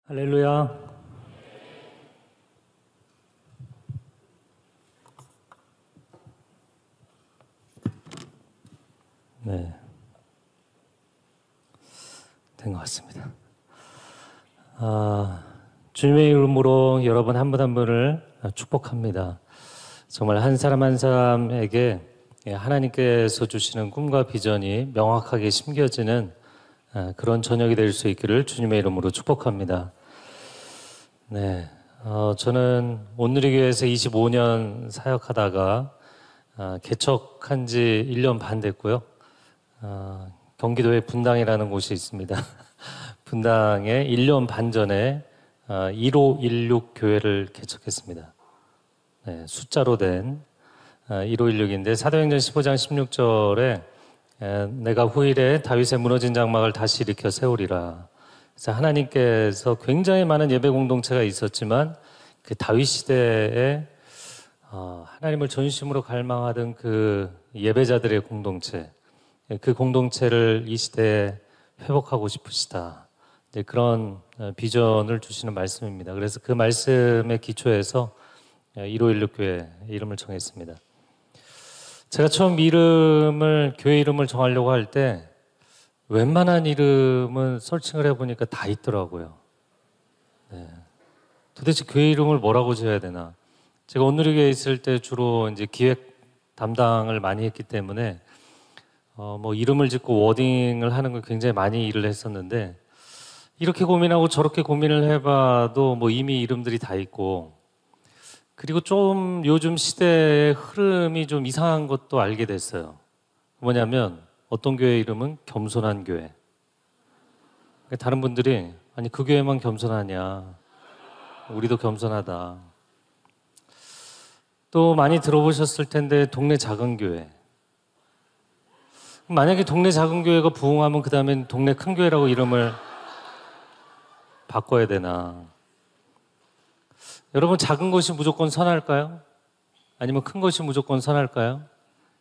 할렐루야. 네, 된 것 같습니다. 주님의 이름으로 여러분 한 분 한 분을 축복합니다. 정말 한 사람 한 사람에게 하나님께서 주시는 꿈과 비전이 명확하게 심겨지는 그런 저녁이 될 수 있기를 주님의 이름으로 축복합니다. 네, 저는 온누리교회에서 25년 사역하다가 개척한 지 1년 반 됐고요. 경기도에 분당이라는 곳이 있습니다. 분당에 1년 반 전에 1516 교회를 개척했습니다. 네, 숫자로 된 1516인데 사도행전 15장 16절에 내가 후일에 다윗의 무너진 장막을 다시 일으켜 세우리라. 그래서 하나님께서 굉장히 많은 예배 공동체가 있었지만 그 다윗 시대에 하나님을 전심으로 갈망하던 그 예배자들의 공동체, 그 공동체를 이 시대에 회복하고 싶으시다. 이제 그런 비전을 주시는 말씀입니다. 그래서 그 말씀의 기초에서 1516 교회 이름을 정했습니다. 제가 처음 교회 이름을 정하려고 할 때 웬만한 이름은 서칭을 해보니까 다 있더라고요. 네. 도대체 교회 이름을 뭐라고 지어야 되나? 제가 온누리교회에 있을 때 주로 이제 기획 담당을 많이 했기 때문에 뭐 이름을 짓고 워딩을 하는 걸 굉장히 많이 일을 했었는데 이렇게 고민하고 저렇게 고민을 해봐도 뭐 이미 이름들이 다 있고 그리고 좀 요즘 시대의 흐름이 좀 이상한 것도 알게 됐어요. 뭐냐면 어떤 교회 이름은 겸손한 교회. 다른 분들이 아니 그 교회만 겸손하냐. 우리도 겸손하다. 또 많이 들어보셨을 텐데 동네 작은 교회. 만약에 동네 작은 교회가 부흥하면 그 다음엔 동네 큰 교회라고 이름을 바꿔야 되나. 여러분 작은 것이 무조건 선할까요? 아니면 큰 것이 무조건 선할까요?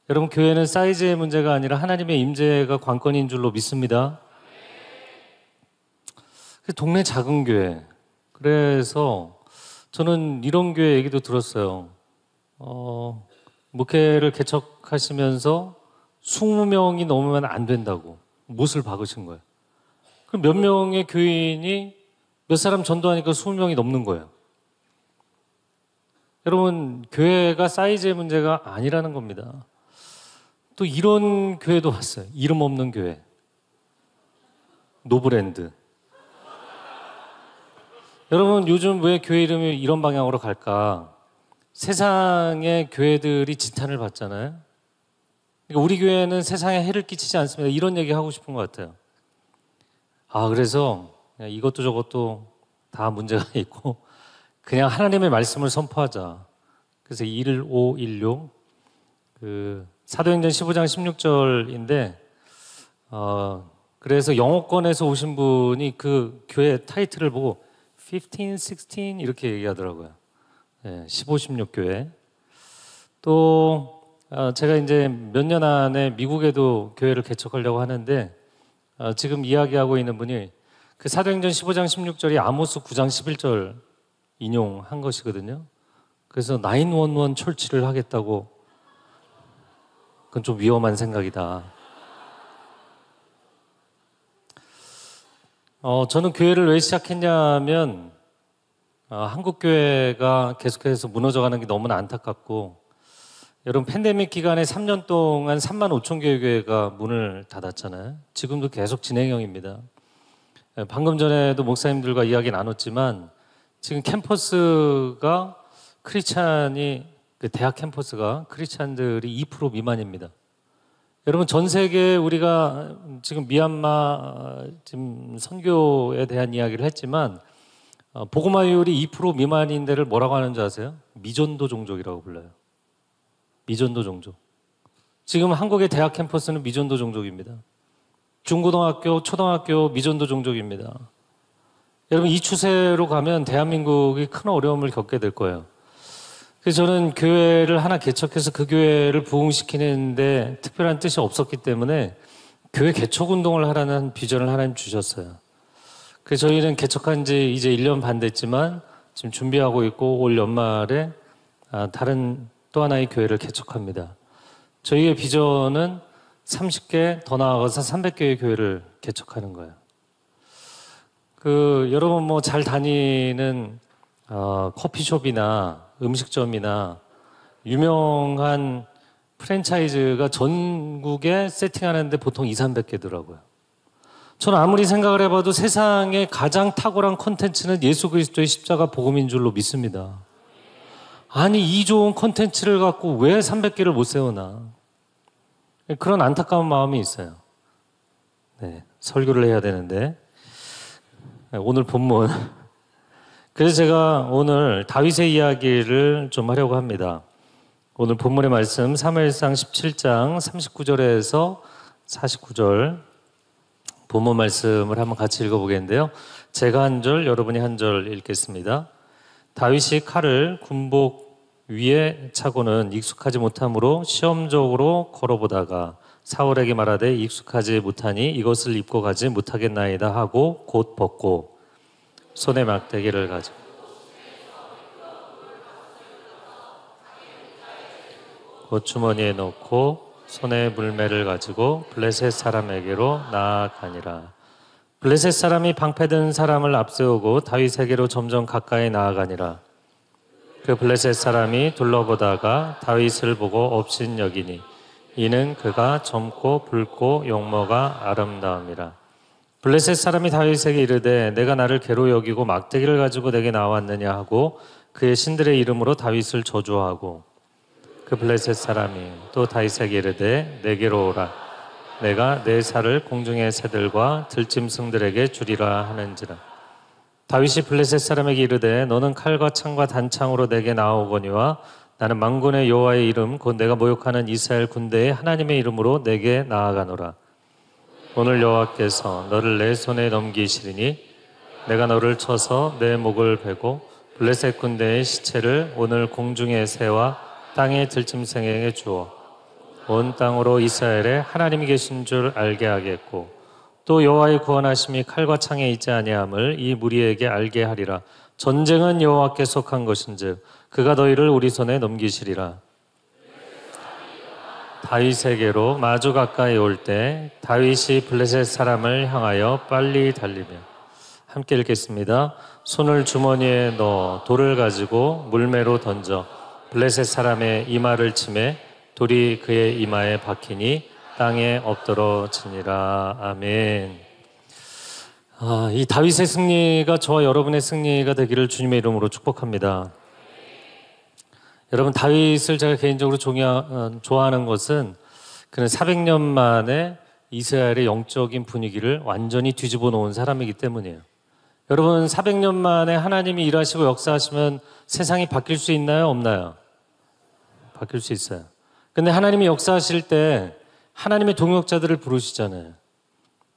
여러분 교회는 사이즈의 문제가 아니라 하나님의 임재가 관건인 줄로 믿습니다. 동네 작은 교회. 그래서 저는 이런 교회 얘기도 들었어요. 목회를 개척하시면서 20명이 넘으면 안 된다고 못을 박으신 거예요. 그럼 몇 명의 교인이 몇 사람 전도하니까 20명이 넘는 거예요. 여러분 교회가 사이즈의 문제가 아니라는 겁니다. 또 이런 교회도 왔어요. 이름 없는 교회. 노브랜드. 여러분 요즘 왜 교회 이름이 이런 방향으로 갈까? 세상의 교회들이 지탄을 받잖아요. 그러니까 우리 교회는 세상에 해를 끼치지 않습니다. 이런 얘기 하고 싶은 것 같아요. 그래서 이것도 저것도 다 문제가 있고 그냥 하나님의 말씀을 선포하자. 그래서 1516 사도행전 15장 16절인데 그래서 영어권에서 오신 분이 그 교회 타이틀을 보고 15, 16 이렇게 얘기하더라고요. 15, 16 교회. 또 제가 이제 몇 년 안에 미국에도 교회를 개척하려고 하는데 지금 이야기하고 있는 분이 그 사도행전 15장 16절이 아모스 9장 11절 인용한 것이거든요. 그래서 911 철치를 하겠다고. 그건 좀 위험한 생각이다. 저는 교회를 왜 시작했냐면 한국 교회가 계속해서 무너져가는 게 너무나 안타깝고 여러분 팬데믹 기간에 3년 동안 3만 5천 개의 교회가 문을 닫았잖아요. 지금도 계속 진행형입니다. 방금 전에도 목사님들과 이야기 나눴지만 지금 캠퍼스가 그 대학 캠퍼스가 크리스찬들이 2% 미만입니다. 여러분 전 세계 우리가 지금 미얀마 지금 선교에 대한 이야기를 했지만 복음화율이 2% 미만인 데를 뭐라고 하는 줄 아세요? 미전도 종족이라고 불러요. 미전도 종족. 지금 한국의 대학 캠퍼스는 미전도 종족입니다. 중고등학교, 초등학교 미전도 종족입니다. 여러분 이 추세로 가면 대한민국이 큰 어려움을 겪게 될 거예요. 그래서 저는 교회를 하나 개척해서 그 교회를 부흥시키는데 특별한 뜻이 없었기 때문에 교회 개척 운동을 하라는 비전을 하나님 주셨어요. 그래서 저희는 개척한 지 이제 1년 반 됐지만 지금 준비하고 있고 올 연말에 다른 또 하나의 교회를 개척합니다. 저희의 비전은 30개 더 나아가서 300개의 교회를 개척하는 거예요. 여러분 뭐 잘 다니는 커피숍이나 음식점이나 유명한 프랜차이즈가 전국에 세팅하는데 보통 200~300개더라고요. 저는 아무리 생각을 해봐도 세상에 가장 탁월한 콘텐츠는 예수 그리스도의 십자가 복음인 줄로 믿습니다. 아니 이 좋은 콘텐츠를 갖고 왜 300개를 못 세우나 그런 안타까운 마음이 있어요. 네, 설교를 해야 되는데 오늘 본문 그래서 제가 오늘 다윗의 이야기를 좀 하려고 합니다. 오늘 본문의 말씀 사무엘상 17장 39절에서 49절 본문 말씀을 한번 같이 읽어보겠는데요. 제가 한 절, 여러분이 한 절 읽겠습니다. 다윗이 칼을 군복 위에 차고는 익숙하지 못하므로 시험적으로 걸어보다가 사울에게 말하되 익숙하지 못하니 이것을 입고 가지 못하겠나이다 하고 곧 벗고 손에 막대기를 가지고 곧 주머니에 넣고 손에 물매를 가지고 블레셋 사람에게로 나아가니라. 블레셋 사람이 방패든 사람을 앞세우고 다윗에게로 점점 가까이 나아가니라. 그 블레셋 사람이 둘러보다가 다윗을 보고 업신여기니 이는 그가 젊고 붉고 용모가 아름다움이라. 블레셋 사람이 다윗에게 이르되 내가 나를 괴로 여기고 막대기를 가지고 내게 나왔느냐 하고 그의 신들의 이름으로 다윗을 저주하고 그 블레셋 사람이 또 다윗에게 이르되 내게로 오라. 내가 내 살을 공중의 새들과 들짐승들에게 주리라 하는지라. 다윗이 블레셋 사람에게 이르되 너는 칼과 창과 단창으로 내게 나아오거니와 나는 만군의 여호와의 이름 곧 내가 모욕하는 이스라엘 군대의 하나님의 이름으로 내게 나아가노라. 오늘 여호와께서 너를 내 손에 넘기시리니 내가 너를 쳐서 내 목을 베고 블레셋 군대의 시체를 오늘 공중의 새와 땅의 들짐승에게 주어 온 땅으로 이스라엘에 하나님이 계신 줄 알게 하겠고 또 여호와의 구원하심이 칼과 창에 있지 아니함을 이 무리에게 알게 하리라. 전쟁은 여호와께 속한 것인즉 그가 너희를 우리 손에 넘기시리라. 다윗에게로 마주 가까이 올 때 다윗이 블레셋 사람을 향하여 빨리 달리며 함께 읽겠습니다. 손을 주머니에 넣어 돌을 가지고 물매로 던져 블레셋 사람의 이마를 치매 돌이 그의 이마에 박히니 땅에 엎드러지니라. 아멘. 이 다윗의 승리가 저와 여러분의 승리가 되기를 주님의 이름으로 축복합니다. 여러분 다윗을 제가 개인적으로 좋아하는 것은 그는 400년 만에 이스라엘의 영적인 분위기를 완전히 뒤집어 놓은 사람이기 때문이에요. 여러분 400년 만에 하나님이 일하시고 역사하시면 세상이 바뀔 수 있나요? 없나요? 바뀔 수 있어요. 근데 하나님이 역사하실 때 하나님의 동역자들을 부르시잖아요.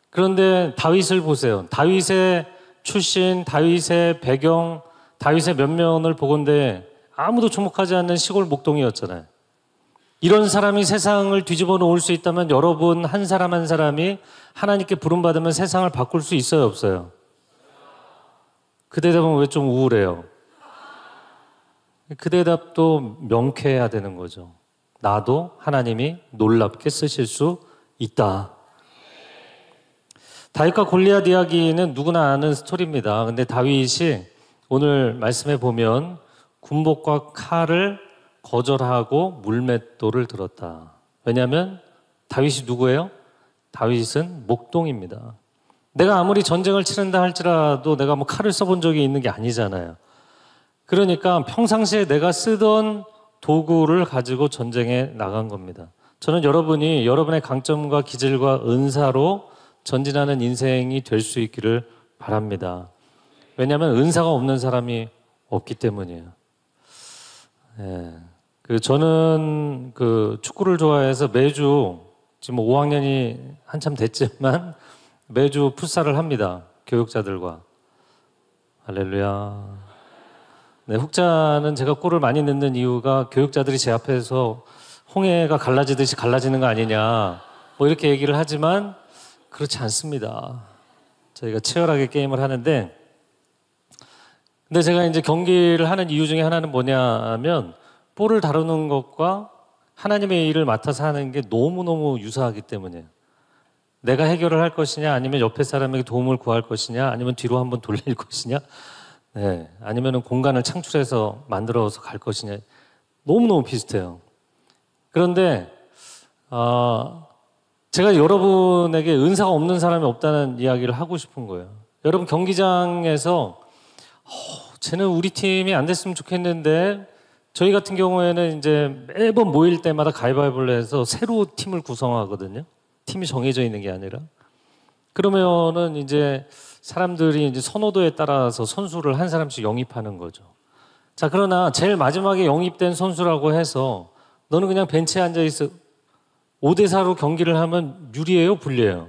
그런데 다윗을 보세요. 다윗의 출신, 다윗의 배경, 다윗의 면면을 보건대 아무도 주목하지 않는 시골 목동이었잖아요. 이런 사람이 세상을 뒤집어 놓을 수 있다면 여러분 한 사람 한 사람이 하나님께 부름받으면 세상을 바꿀 수 있어요, 없어요? 그 대답은 왜 좀 우울해요? 그 대답도 명쾌해야 되는 거죠. 나도 하나님이 놀랍게 쓰실 수 있다. 다윗과 골리앗 이야기는 누구나 아는 스토리입니다. 근데 다윗이 오늘 말씀에 보면 군복과 칼을 거절하고 물맷돌을 들었다. 왜냐하면 다윗이 누구예요? 다윗은 목동입니다. 내가 아무리 전쟁을 치른다 할지라도 내가 뭐 칼을 써본 적이 있는 게 아니잖아요. 그러니까 평상시에 내가 쓰던 도구를 가지고 전쟁에 나간 겁니다. 저는 여러분이 여러분의 강점과 기질과 은사로 전진하는 인생이 될 수 있기를 바랍니다. 왜냐하면 은사가 없는 사람이 없기 때문이에요. 저는 축구를 좋아해서 매주 지금 5학년이 한참 됐지만 매주 풋살을 합니다. 교육자들과. 할렐루야. 네, 훅자는 제가 골을 많이 넣는 이유가 교육자들이 제 앞에서 홍해가 갈라지듯이 갈라지는 거 아니냐 뭐 이렇게 얘기를 하지만 그렇지 않습니다. 저희가 치열하게 게임을 하는데, 근데 제가 이제 경기를 하는 이유 중에 하나는 뭐냐면 볼을 다루는 것과 하나님의 일을 맡아서 하는 게 너무너무 유사하기 때문이에요. 내가 해결을 할 것이냐, 아니면 옆에 사람에게 도움을 구할 것이냐, 아니면 뒤로 한번 돌릴 것이냐, 네, 아니면 공간을 창출해서 만들어서 갈 것이냐, 너무너무 비슷해요. 그런데 제가 여러분에게 은사가 없는 사람이 없다는 이야기를 하고 싶은 거예요. 여러분 경기장에서 쟤는 우리 팀이 안 됐으면 좋겠는데, 저희 같은 경우에는 이제 매번 모일 때마다 가위바위보를 해서 새로 팀을 구성하거든요. 팀이 정해져 있는 게 아니라. 그러면은 이제 사람들이 이제 선호도에 따라서 선수를 한 사람씩 영입하는 거죠. 자, 그러나 제일 마지막에 영입된 선수라고 해서 너는 그냥 벤치에 앉아 있어 5대 4로 경기를 하면 유리해요, 불리해요?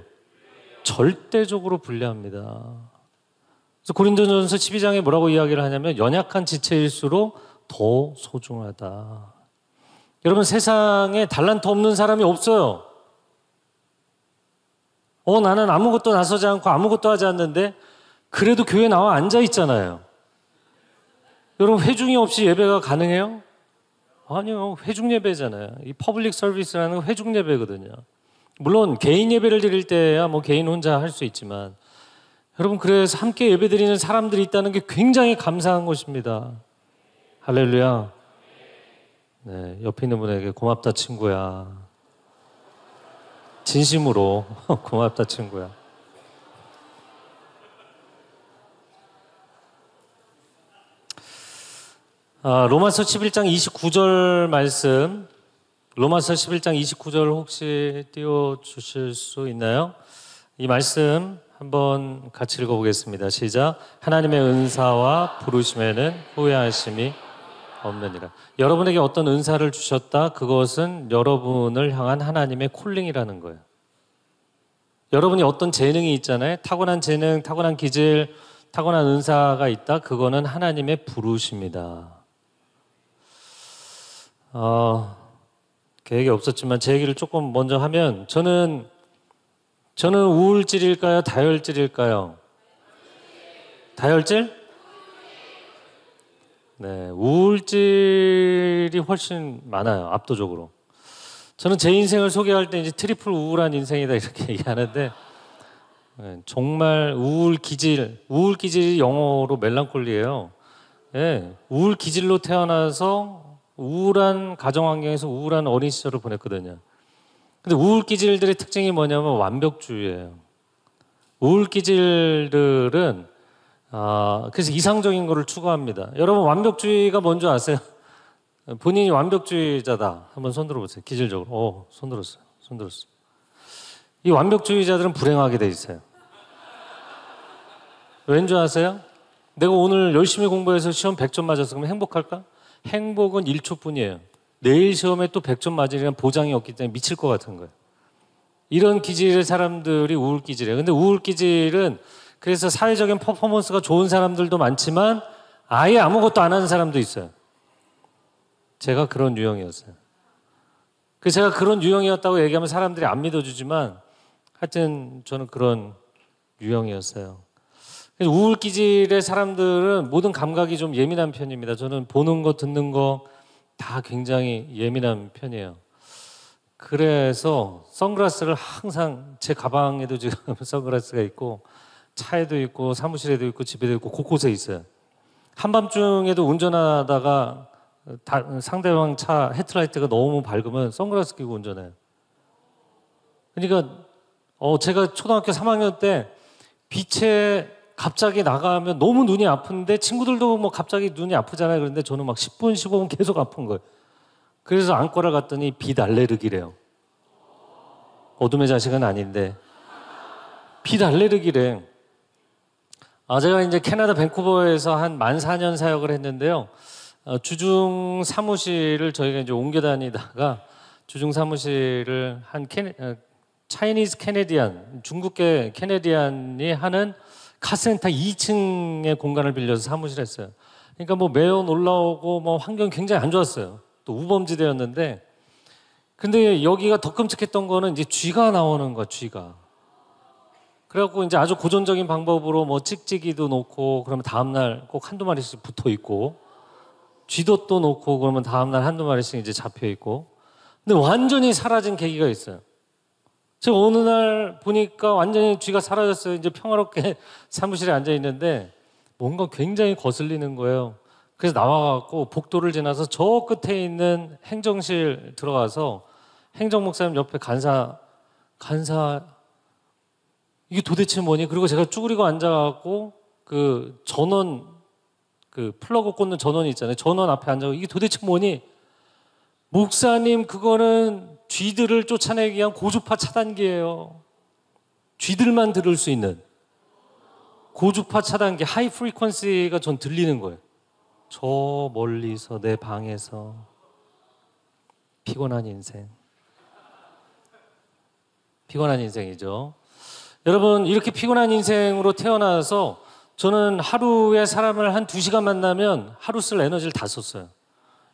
절대적으로 불리합니다. 그래서 고린도전서 12장에 뭐라고 이야기를 하냐면 연약한 지체일수록 더 소중하다. 여러분, 세상에 달란트 없는 사람이 없어요. 나는 아무것도 나서지 않고 아무것도 하지 않는데 그래도 교회 나와 앉아 있잖아요. 여러분, 회중이 없이 예배가 가능해요? 아니요, 회중 예배잖아요. 이 퍼블릭 서비스라는 건 회중 예배거든요. 물론 개인 예배를 드릴 때야 뭐 개인 혼자 할 수 있지만, 여러분, 그래서 함께 예배 드리는 사람들이 있다는 게 굉장히 감사한 것입니다. 할렐루야. 네, 옆에 있는 분에게 고맙다 친구야. 진심으로 고맙다 친구야. 로마서 11장 29절 말씀, 로마서 11장 29절 혹시 띄워주실 수 있나요? 이 말씀 한번 같이 읽어보겠습니다. 시작. 하나님의 은사와 부르심에는 후회하심이 없느니라. 여러분에게 어떤 은사를 주셨다, 그것은 여러분을 향한 하나님의 콜링이라는 거예요. 여러분이 어떤 재능이 있잖아요. 타고난 재능, 타고난 기질, 타고난 은사가 있다. 그거는 하나님의 부르심이다. 계획이 없었지만 제 얘기를 조금 먼저 하면, 저는 우울질일까요? 다혈질일까요? 다혈질? 네, 우울질이 훨씬 많아요, 압도적으로. 저는 제 인생을 소개할 때 이제 트리플 우울한 인생이다 이렇게 얘기하는데, 네, 정말 우울기질이 영어로 멜랑콜리예요. 네, 우울기질로 태어나서 우울한 가정환경에서 우울한 어린 시절을 보냈거든요. 근데 우울기질들의 특징이 뭐냐면 완벽주의예요. 우울기질들은 그래서 이상적인 거를 추구합니다. 여러분, 완벽주의가 뭔지 아세요? 본인이 완벽주의자다. 한번 손 들어보세요. 기질적으로. 손 들었어요. 이 완벽주의자들은 불행하게 돼 있어요. 왠지 아세요? 내가 오늘 열심히 공부해서 시험 100점 맞았어. 그럼 행복할까? 행복은 1초뿐이에요. 내일 시험에 또 100점 맞으려면 보장이 없기 때문에 미칠 것 같은 거예요. 이런 기질의 사람들이 우울기질이에요. 근데 우울기질은 그래서 사회적인 퍼포먼스가 좋은 사람들도 많지만 아예 아무것도 안 하는 사람도 있어요. 제가 그런 유형이었어요. 제가 그런 유형이었다고 얘기하면 사람들이 안 믿어주지만 하여튼 저는 그런 유형이었어요. 우울기질의 사람들은 모든 감각이 좀 예민한 편입니다. 저는 보는 거, 듣는 거 다 굉장히 예민한 편이에요. 그래서 선글라스를 항상 제 가방에도 지금 선글라스가 있고, 차에도 있고, 사무실에도 있고, 집에도 있고, 곳곳에 있어요. 한밤중에도 운전하다가 상대방 차 헤드라이트가 너무 밝으면 선글라스 끼고 운전해요. 그러니까 제가 초등학교 3학년 때 빛에 갑자기 나가면 너무 눈이 아픈데, 친구들도 뭐 갑자기 눈이 아프잖아요. 그런데 저는 막 10분, 15분 계속 아픈 거예요. 그래서 안과를 갔더니 빛 알레르기래요. 어둠의 자식은 아닌데 빛 알레르기래. 제가 이제 캐나다 밴쿠버에서 한 만 4년 사역을 했는데요. 주중 사무실을 저희가 이제 옮겨 다니다가 주중 사무실을 한 차이니즈 캐네디안, 중국계 캐네디안이 하는 카센터 2층의 공간을 빌려서 사무실 했어요. 그러니까 뭐 매연 올라오고 뭐 환경이 굉장히 안 좋았어요. 또 우범지대였는데, 근데 여기가 더 끔찍했던 거는 이제 쥐가 나오는 거야, 쥐가. 그래갖고 이제 아주 고전적인 방법으로 뭐 찍찍이도 놓고 그러면 다음날 꼭 한두 마리씩 붙어 있고, 쥐도 또 놓고 그러면 다음날 한두 마리씩 이제 잡혀 있고. 근데 완전히 사라진 계기가 있어요. 제가 어느 날 보니까 완전히 쥐가 사라졌어요. 이제 평화롭게 사무실에 앉아 있는데 뭔가 굉장히 거슬리는 거예요. 그래서 나와갖고 복도를 지나서 저 끝에 있는 행정실 들어가서 행정목사님 옆에 간사 이게 도대체 뭐니? 그리고 제가 쭈그리고 앉아갖고 그 전원 그 플러그 꽂는 전원이 있잖아요. 전원 앞에 앉아서 이게 도대체 뭐니? 목사님, 그거는 쥐들을 쫓아내기 위한 고주파 차단기예요. 쥐들만 들을 수 있는 고주파 차단기, 하이 프리퀀시가 전 들리는 거예요. 저 멀리서 내 방에서. 피곤한 인생. 피곤한 인생이죠. 여러분, 이렇게 피곤한 인생으로 태어나서 저는 하루에 사람을 한 2시간 만나면 하루 쓸 에너지를 다 썼어요.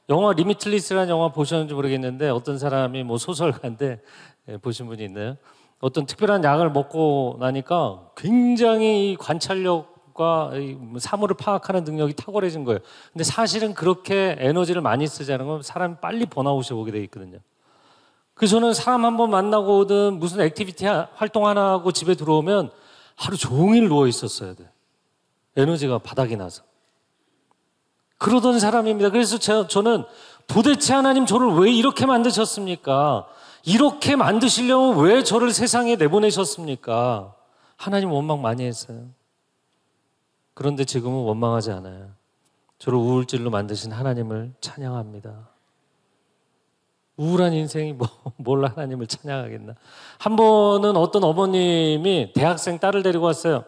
영화 리미틀리스라는 영화 보셨는지 모르겠는데 어떤 사람이 뭐 소설가인데 보신 분이 있나요? 어떤 특별한 약을 먹고 나니까 굉장히 관찰력과 사물을 파악하는 능력이 탁월해진 거예요. 근데 사실은 그렇게 에너지를 많이 쓰지 않은 건 사람이 빨리 번아웃이 오게 돼 있거든요. 그래서 저는 사람 한번 만나고 오든 무슨 액티비티 활동 하나 하고 집에 들어오면 하루 종일 누워 있었어야 돼. 에너지가 바닥이 나서. 그러던 사람입니다. 그래서 저는 도대체 하나님 저를 왜 이렇게 만드셨습니까? 이렇게 만드시려면 왜 저를 세상에 내보내셨습니까? 하나님 원망 많이 했어요. 그런데 지금은 원망하지 않아요. 저를 우울질로 만드신 하나님을 찬양합니다. 우울한 인생이 뭘 하나님을 찬양하겠나. 한 번은 어떤 어머님이 대학생 딸을 데리고 왔어요.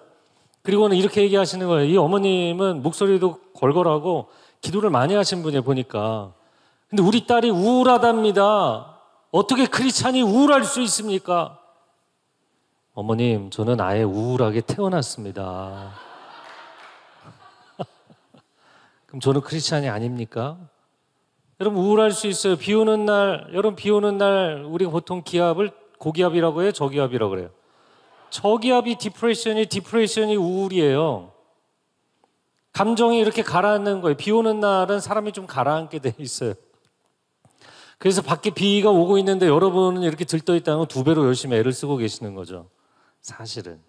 그리고는 이렇게 얘기하시는 거예요. 이 어머님은 목소리도 걸걸하고 기도를 많이 하신 분이에요, 보니까. 근데 우리 딸이 우울하답니다. 어떻게 크리스찬이 우울할 수 있습니까? 어머님, 저는 아예 우울하게 태어났습니다. 그럼 저는 크리스찬이 아닙니까? 여러분, 우울할 수 있어요. 비 오는 날, 여러분, 비 오는 날 우리가 보통 기압을 고기압이라고 해요? 저기압이라고 그래요? 저기압이 디프레션이 우울이에요. 감정이 이렇게 가라앉는 거예요. 비 오는 날은 사람이 좀 가라앉게 돼 있어요. 그래서 밖에 비가 오고 있는데 여러분은 이렇게 들떠 있다는 건 2배로 열심히 애를 쓰고 계시는 거죠. 사실은.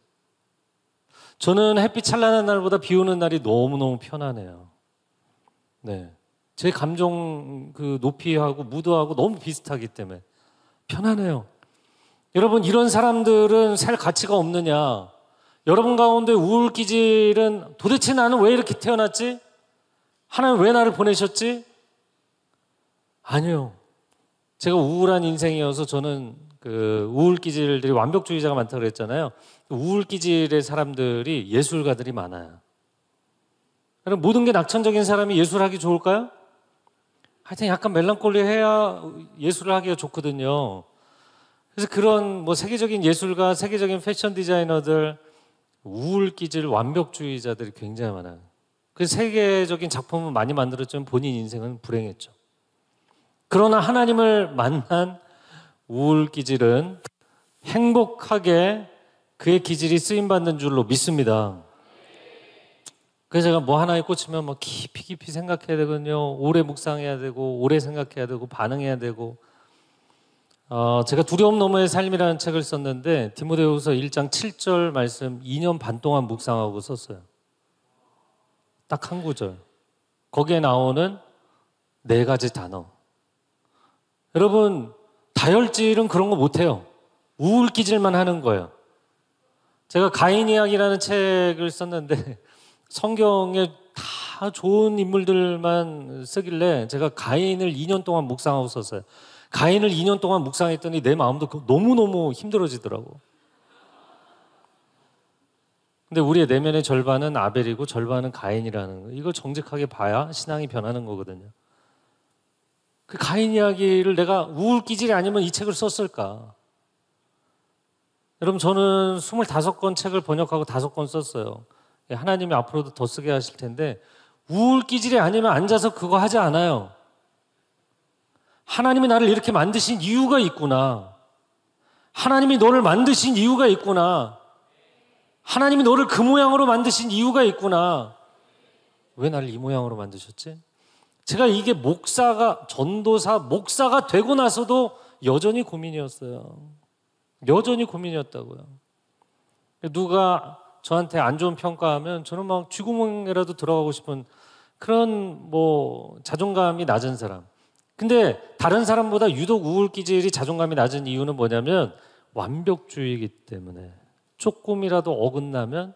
저는 햇빛 찬란한 날보다 비 오는 날이 너무너무 편안해요. 네. 제 감정 그 높이하고 무드하고 너무 비슷하기 때문에 편안해요. 여러분, 이런 사람들은 살 가치가 없느냐? 여러분 가운데 우울기질은 도대체 나는 왜 이렇게 태어났지? 하나님 왜 나를 보내셨지? 아니요. 제가 우울한 인생이어서 저는 그 우울기질들이 완벽주의자가 많다고 그랬잖아요. 우울기질의 사람들이 예술가들이 많아요. 여러분, 모든 게 낙천적인 사람이 예술하기 좋을까요? 하여튼 약간 멜랑콜리해야 예술을 하기가 좋거든요. 그래서 그런 뭐 세계적인 예술가, 세계적인 패션 디자이너들, 우울기질 완벽주의자들이 굉장히 많아요. 그래서 세계적인 작품은 많이 만들었지만 본인 인생은 불행했죠. 그러나 하나님을 만난 우울기질은 행복하게 그의 기질이 쓰임받는 줄로 믿습니다. 그래서 제가 뭐 하나에 꽂히면 뭐 깊이 생각해야 되거든요. 오래 묵상해야 되고, 오래 생각해야 되고, 반응해야 되고. 제가 두려움 너머의 삶이라는 책을 썼는데 디모데후서 1장 7절 말씀 2년 반 동안 묵상하고 썼어요. 딱 한 구절. 거기에 나오는 4가지 단어. 여러분, 다혈질은 그런 거 못해요. 우울기질만 하는 거예요. 제가 가인 이야기라는 책을 썼는데 성경에 다 좋은 인물들만 쓰길래 제가 가인을 2년 동안 묵상하고 썼어요. 가인을 2년 동안 묵상했더니 내 마음도 너무너무 힘들어지더라고. 근데 우리의 내면의 절반은 아벨이고 절반은 가인이라는 거. 이걸 정직하게 봐야 신앙이 변하는 거거든요. 그 가인 이야기를 내가 우울기질이 아니면 이 책을 썼을까? 여러분, 저는 25권 책을 번역하고 5권 썼어요. 하나님이 앞으로도 더 쓰게 하실 텐데 우울 기질이 아니면 앉아서 그거 하지 않아요. 하나님이 나를 이렇게 만드신 이유가 있구나. 하나님이 너를 만드신 이유가 있구나. 하나님이 너를 그 모양으로 만드신 이유가 있구나. 왜 나를 이 모양으로 만드셨지? 제가 이게 전도사, 목사가 되고 나서도 여전히 고민이었어요. 여전히 고민이었다고요. 누가 저한테 안 좋은 평가하면 저는 막 쥐구멍이라도 들어가고 싶은 그런 자존감이 낮은 사람. 근데 다른 사람보다 유독 우울 기질이 자존감이 낮은 이유는 뭐냐면 완벽주의이기 때문에 조금이라도 어긋나면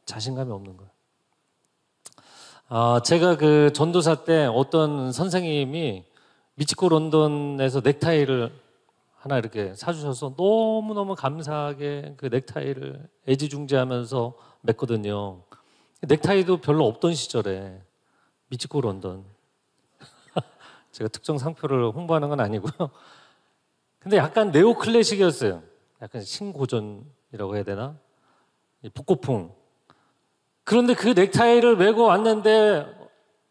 자신감이 없는 거예요. 제가 그 전도사 때 어떤 선생님이 미치코 런던에서 넥타이를 하나 이렇게 사주셔서 너무너무 감사하게 그 넥타이를 애지중지하면서 맸거든요. 넥타이도 별로 없던 시절에 미치코 런던. 제가 특정 상표를 홍보하는 건 아니고요. 근데 약간 네오클래식이었어요. 약간 신고전이라고 해야 되나? 북고풍. 그런데 그 넥타이를 메고 왔는데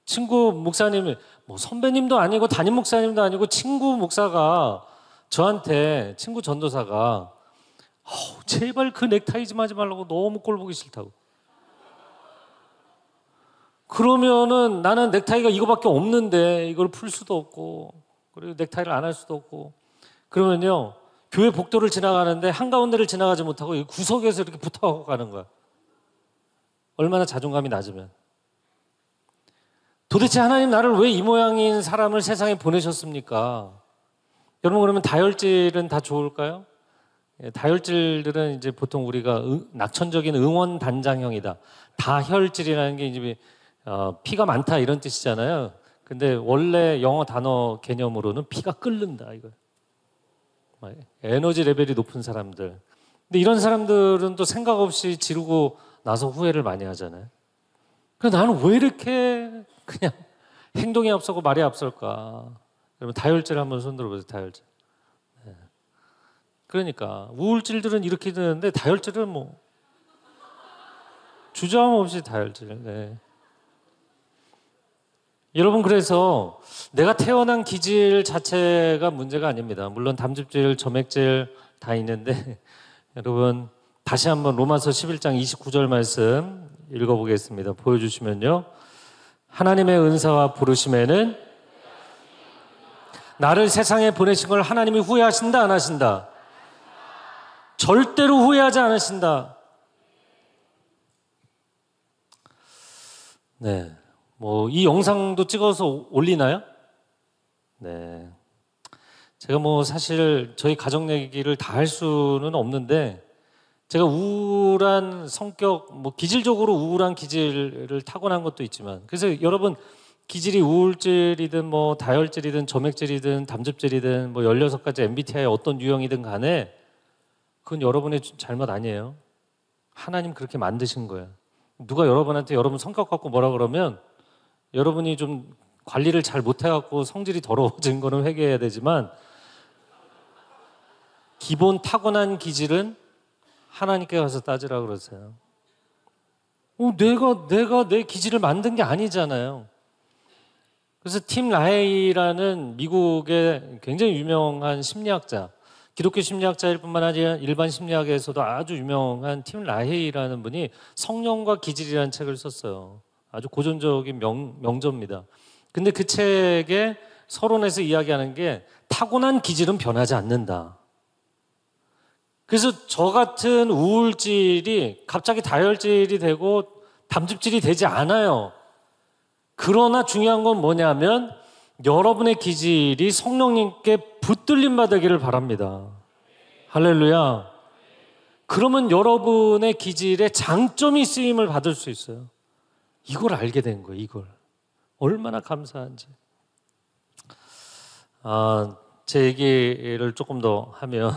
친구 목사님이 선배님도 아니고 담임 목사님도 아니고 친구 목사가 저한테 친구 전도사가 제발 그 넥타이 좀 하지 말라고 너무 꼴 보기 싫다고. 그러면은 나는 넥타이가 이거밖에 없는데 이걸 풀 수도 없고 그리고 넥타이를 안 할 수도 없고 그러면요 교회 복도를 지나가는데 한가운데를 지나가지 못하고 이 구석에서 이렇게 붙어가고 가는 거야. 얼마나 자존감이 낮으면. 도대체 하나님 나를 왜 이 모양인 사람을 세상에 보내셨습니까? 여러분 그러면 다혈질은 다 좋을까요? 다혈질들은 이제 보통 우리가 낙천적인 응원단장형이다. 다혈질이라는 게 이제 피가 많다 이런 뜻이잖아요. 근데 원래 영어 단어 개념으로는 피가 끓는다 이거. 에너지 레벨이 높은 사람들. 근데 이런 사람들은 또 생각 없이 지르고 나서 후회를 많이 하잖아요. 그래서 나는 왜 이렇게 그냥 행동이 앞서고 말이 앞설까? 여러분 다혈질 한번 손들어 보세요. 다혈질. 네. 그러니까 우울질들은 이렇게 되는데 다혈질은 주저함 없이 다혈질. 네. 여러분 그래서 내가 태어난 기질 자체가 문제가 아닙니다. 물론 담즙질, 점액질 다 있는데 여러분 다시 한번 로마서 11장 29절 말씀 읽어보겠습니다. 보여주시면요. 하나님의 은사와 부르심에는 나를 세상에 보내신 걸 하나님이 후회하신다 안 하신다? 절대로 후회하지 않으신다. 네. 이 영상도 찍어서 올리나요? 네. 제가 사실 저희 가정 얘기를 다 할 수는 없는데 제가 우울한 성격, 기질적으로 우울한 기질을 타고난 것도 있지만 그래서 여러분 기질이 우울질이든 다혈질이든 점액질이든 담즙질이든 16가지 MBTI 어떤 유형이든 간에 그건 여러분의 잘못 아니에요. 하나님 그렇게 만드신 거예요. 누가 여러분한테 여러분 성격 갖고 뭐라 그러면 여러분이 좀 관리를 잘 못해갖고 성질이 더러워진 거는 회개해야 되지만 기본 타고난 기질은 하나님께 가서 따지라 그러세요. 내가 내 기질을 만든 게 아니잖아요. 그래서 팀 라헤이라는 미국의 굉장히 유명한 심리학자, 기독교 심리학자일 뿐만 아니라 일반 심리학에서도 아주 유명한 팀 라헤이라는 분이 성령과 기질이라는 책을 썼어요. 아주 고전적인 명저입니다. 근데 그 책에 서론에서 이야기하는 게 타고난 기질은 변하지 않는다. 그래서 저 같은 우울질이 갑자기 다혈질이 되고 담즙질이 되지 않아요. 그러나 중요한 건 뭐냐면 여러분의 기질이 성령님께 붙들림 받기를 바랍니다. 할렐루야. 그러면 여러분의 기질에 장점이 쓰임을 받을 수 있어요. 이걸 알게 된 거예요. 이걸. 얼마나 감사한지. 제 얘기를 조금 더 하면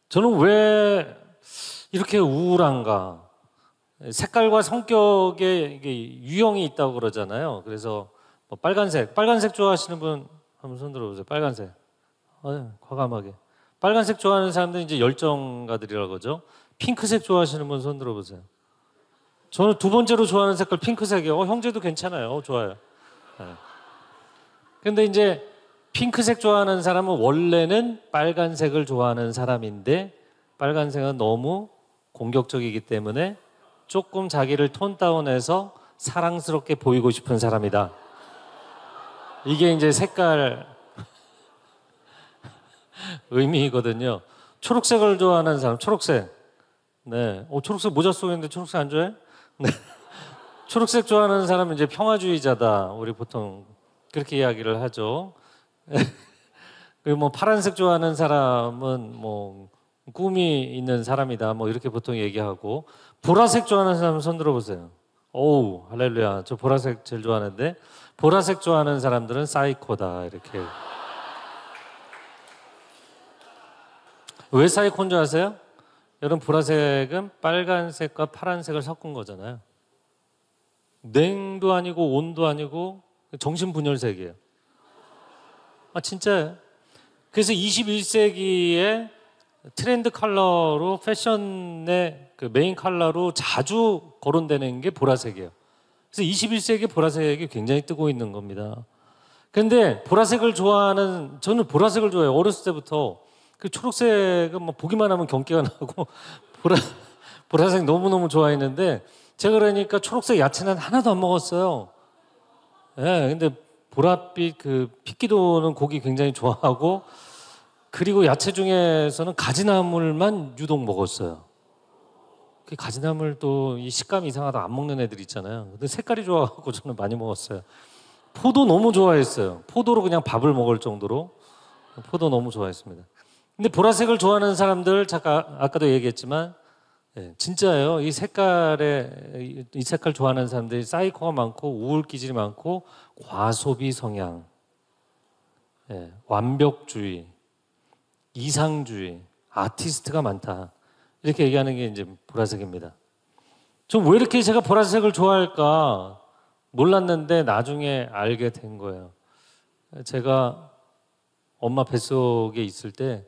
저는 왜 이렇게 우울한가? 색깔과 성격에 이게 유형이 있다고 그러잖아요. 그래서 빨간색 좋아하시는 분 한번 손 들어보세요. 빨간색. 과감하게. 빨간색 좋아하는 사람들은 이제 열정가들이라고 그러죠. 핑크색 좋아하시는 분 손 들어보세요. 저는 두 번째로 좋아하는 색깔 핑크색이에요. 형제도 괜찮아요. 좋아요. 네. 근데 이제 핑크색 좋아하는 사람은 원래는 빨간색을 좋아하는 사람인데 빨간색은 너무 공격적이기 때문에 조금 자기를 톤 다운해서 사랑스럽게 보이고 싶은 사람이다. 이게 이제 색깔 의미거든요. 초록색을 좋아하는 사람, 초록색. 네. 초록색 모자 쓰고 있는데 초록색 안 좋아해? 네. 초록색 좋아하는 사람은 이제 평화주의자다. 우리 보통 그렇게 이야기를 하죠. 그리고 뭐 파란색 좋아하는 사람은 뭐 꿈이 있는 사람이다. 뭐 이렇게 보통 얘기하고 보라색 좋아하는 사람 손 들어보세요. 오우 할렐루야. 저 보라색 제일 좋아하는데 보라색 좋아하는 사람들은 사이코다. 이렇게. 왜 사이코인 줄 아세요? 여러분 보라색은 빨간색과 파란색을 섞은 거잖아요. 냉도 아니고 온도 아니고 정신분열색이에요. 아 진짜예요. 그래서 21세기에 트렌드 컬러로 패션의 그 메인 컬러로 자주 거론되는 게 보라색이에요. 그래서 21세기 보라색이 굉장히 뜨고 있는 겁니다. 근데 보라색을 좋아하는 저는 보라색을 좋아해요. 어렸을 때부터. 그 초록색은 뭐 보기만 하면 경계가 나고 보라색 너무너무 좋아했는데 제가 그러니까 초록색 야채는 하나도 안 먹었어요. 예, 근데 보랏빛 그 핏기도는 고기 굉장히 좋아하고 그리고 야채 중에서는 가지나물만 유독 먹었어요. 그 가지나물 또 이 식감이 이상하다 안 먹는 애들 있잖아요. 근데 색깔이 좋아갖고 저는 많이 먹었어요. 포도 너무 좋아했어요. 포도로 그냥 밥을 먹을 정도로 포도 너무 좋아했습니다. 근데 보라색을 좋아하는 사람들 잠깐 아까도 얘기했지만 예, 진짜예요. 이 색깔 좋아하는 사람들이 사이코가 많고 우울 기질이 많고 과소비 성향, 예, 완벽주의, 이상주의, 아티스트가 많다. 이렇게 얘기하는 게 이제 보라색입니다. 좀 왜 이렇게 제가 보라색을 좋아할까 몰랐는데 나중에 알게 된 거예요. 제가 엄마 뱃속에 있을 때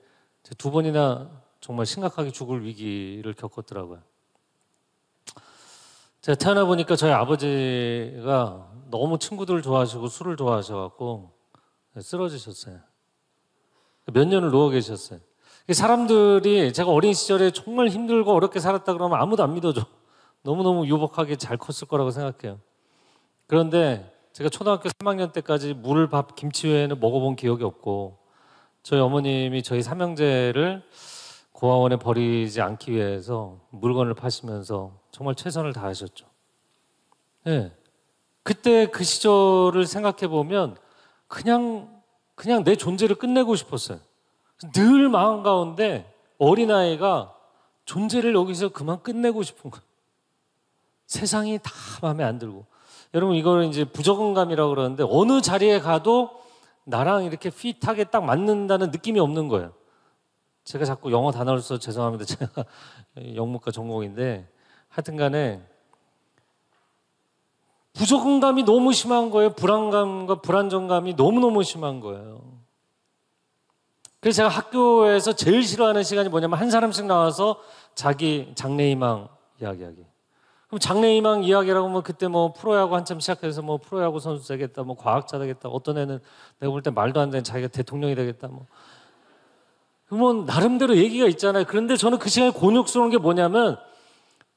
두 번이나 정말 심각하게 죽을 위기를 겪었더라고요. 제가 태어나 보니까 저희 아버지가 너무 친구들을 좋아하시고 술을 좋아하셔갖고 쓰러지셨어요. 몇 년을 누워 계셨어요. 사람들이 제가 어린 시절에 정말 힘들고 어렵게 살았다 그러면 아무도 안 믿어줘. 너무너무 유복하게 잘 컸을 거라고 생각해요. 그런데 제가 초등학교 3학년 때까지 물, 밥, 김치 외에는 먹어본 기억이 없고 저희 어머님이 저희 삼형제를 고아원에 버리지 않기 위해서 물건을 파시면서 정말 최선을 다하셨죠. 네. 그때 그 시절을 생각해 보면 그냥 내 존재를 끝내고 싶었어요. 늘 마음 가운데 어린아이가 존재를 여기서 그만 끝내고 싶은 거예요. 세상이 다 마음에 안 들고. 여러분 이걸 이제 부적응감이라고 그러는데 어느 자리에 가도 나랑 이렇게 핏하게 딱 맞는다는 느낌이 없는 거예요. 제가 자꾸 영어 단어를 써서 죄송합니다. 제가 영문과 전공인데 하여튼 간에 부적응감이 너무 심한 거예요. 불안감과 불안정감이 너무너무 심한 거예요. 그래서 제가 학교에서 제일 싫어하는 시간이 뭐냐면 한 사람씩 나와서 자기 장래희망 이야기하기. 그럼 장래희망 이야기라고 하면 그때 뭐 프로야구 한참 시작해서 뭐 프로야구 선수 되겠다, 뭐 과학자 되겠다, 어떤 애는 내가 볼 때 말도 안 되는 자기가 대통령이 되겠다, 뭐. 그러면 나름대로 얘기가 있잖아요. 그런데 저는 그 시간에 곤욕스러운 게 뭐냐면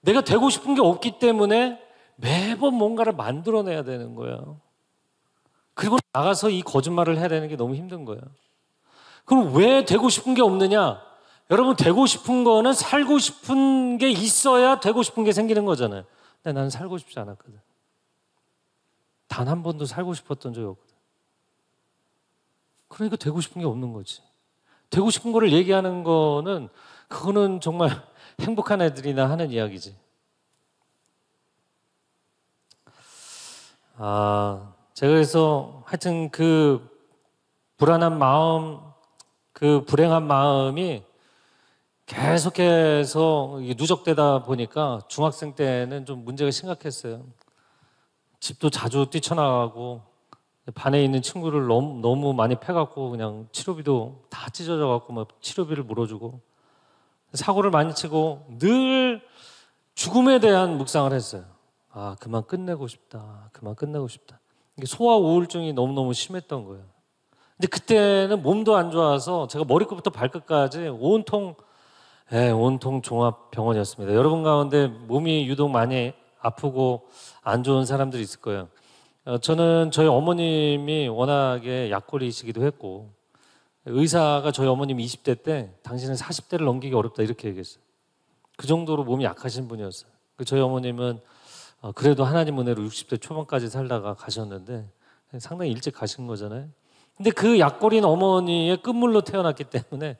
내가 되고 싶은 게 없기 때문에 매번 뭔가를 만들어내야 되는 거예요. 그리고 나가서 이 거짓말을 해야 되는 게 너무 힘든 거예요. 그럼 왜 되고 싶은 게 없느냐? 여러분 되고 싶은 거는 살고 싶은 게 있어야 되고 싶은 게 생기는 거잖아요. 근데 나는 살고 싶지 않았거든. 단 한 번도 살고 싶었던 적이 없거든. 그러니까 되고 싶은 게 없는 거지. 되고 싶은 거를 얘기하는 거는 그거는 정말 행복한 애들이나 하는 이야기지. 제가 그래서 하여튼 그 불안한 마음, 그 불행한 마음이 계속해서 누적되다 보니까 중학생 때는 좀 문제가 심각했어요. 집도 자주 뛰쳐나가고 반에 있는 친구를 너무 많이 패갖고 그냥 치료비도 다 찢어져갖고 막 치료비를 물어주고 사고를 많이 치고 늘 죽음에 대한 묵상을 했어요. 아, 그만 끝내고 싶다. 그만 끝내고 싶다. 이게 소아 우울증이 너무너무 심했던 거예요. 근데 그때는 몸도 안 좋아서 제가 머리끝부터 발끝까지 온통 종합병원이었습니다. 여러분 가운데 몸이 유독 많이 아프고 안 좋은 사람들이 있을 거예요. 저는 저희 어머님이 워낙에 약골이시기도 했고 의사가 저희 어머님 20대 때 당신은 40대를 넘기기 어렵다 이렇게 얘기했어요. 그 정도로 몸이 약하신 분이었어요. 저희 어머님은 그래도 하나님 은혜로 60대 초반까지 살다가 가셨는데 상당히 일찍 가신 거잖아요. 근데 그 약골인 어머니의 끝물로 태어났기 때문에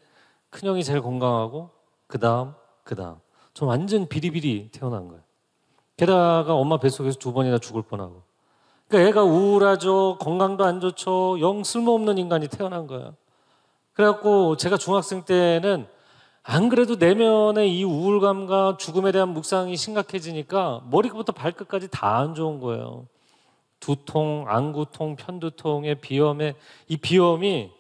큰형이 제일 건강하고 그 다음 저 완전 비리비리 태어난 거예요. 게다가 엄마 뱃속에서 2번이나 죽을 뻔하고 그러니까 애가 우울하죠. 건강도 안 좋죠. 영 쓸모없는 인간이 태어난 거예요. 그래갖고 제가 중학생 때는 안 그래도 내면의 이 우울감과 죽음에 대한 묵상이 심각해지니까 머리부터 발끝까지 다 안 좋은 거예요. 두통, 안구통, 편두통의 비염에 이 비염이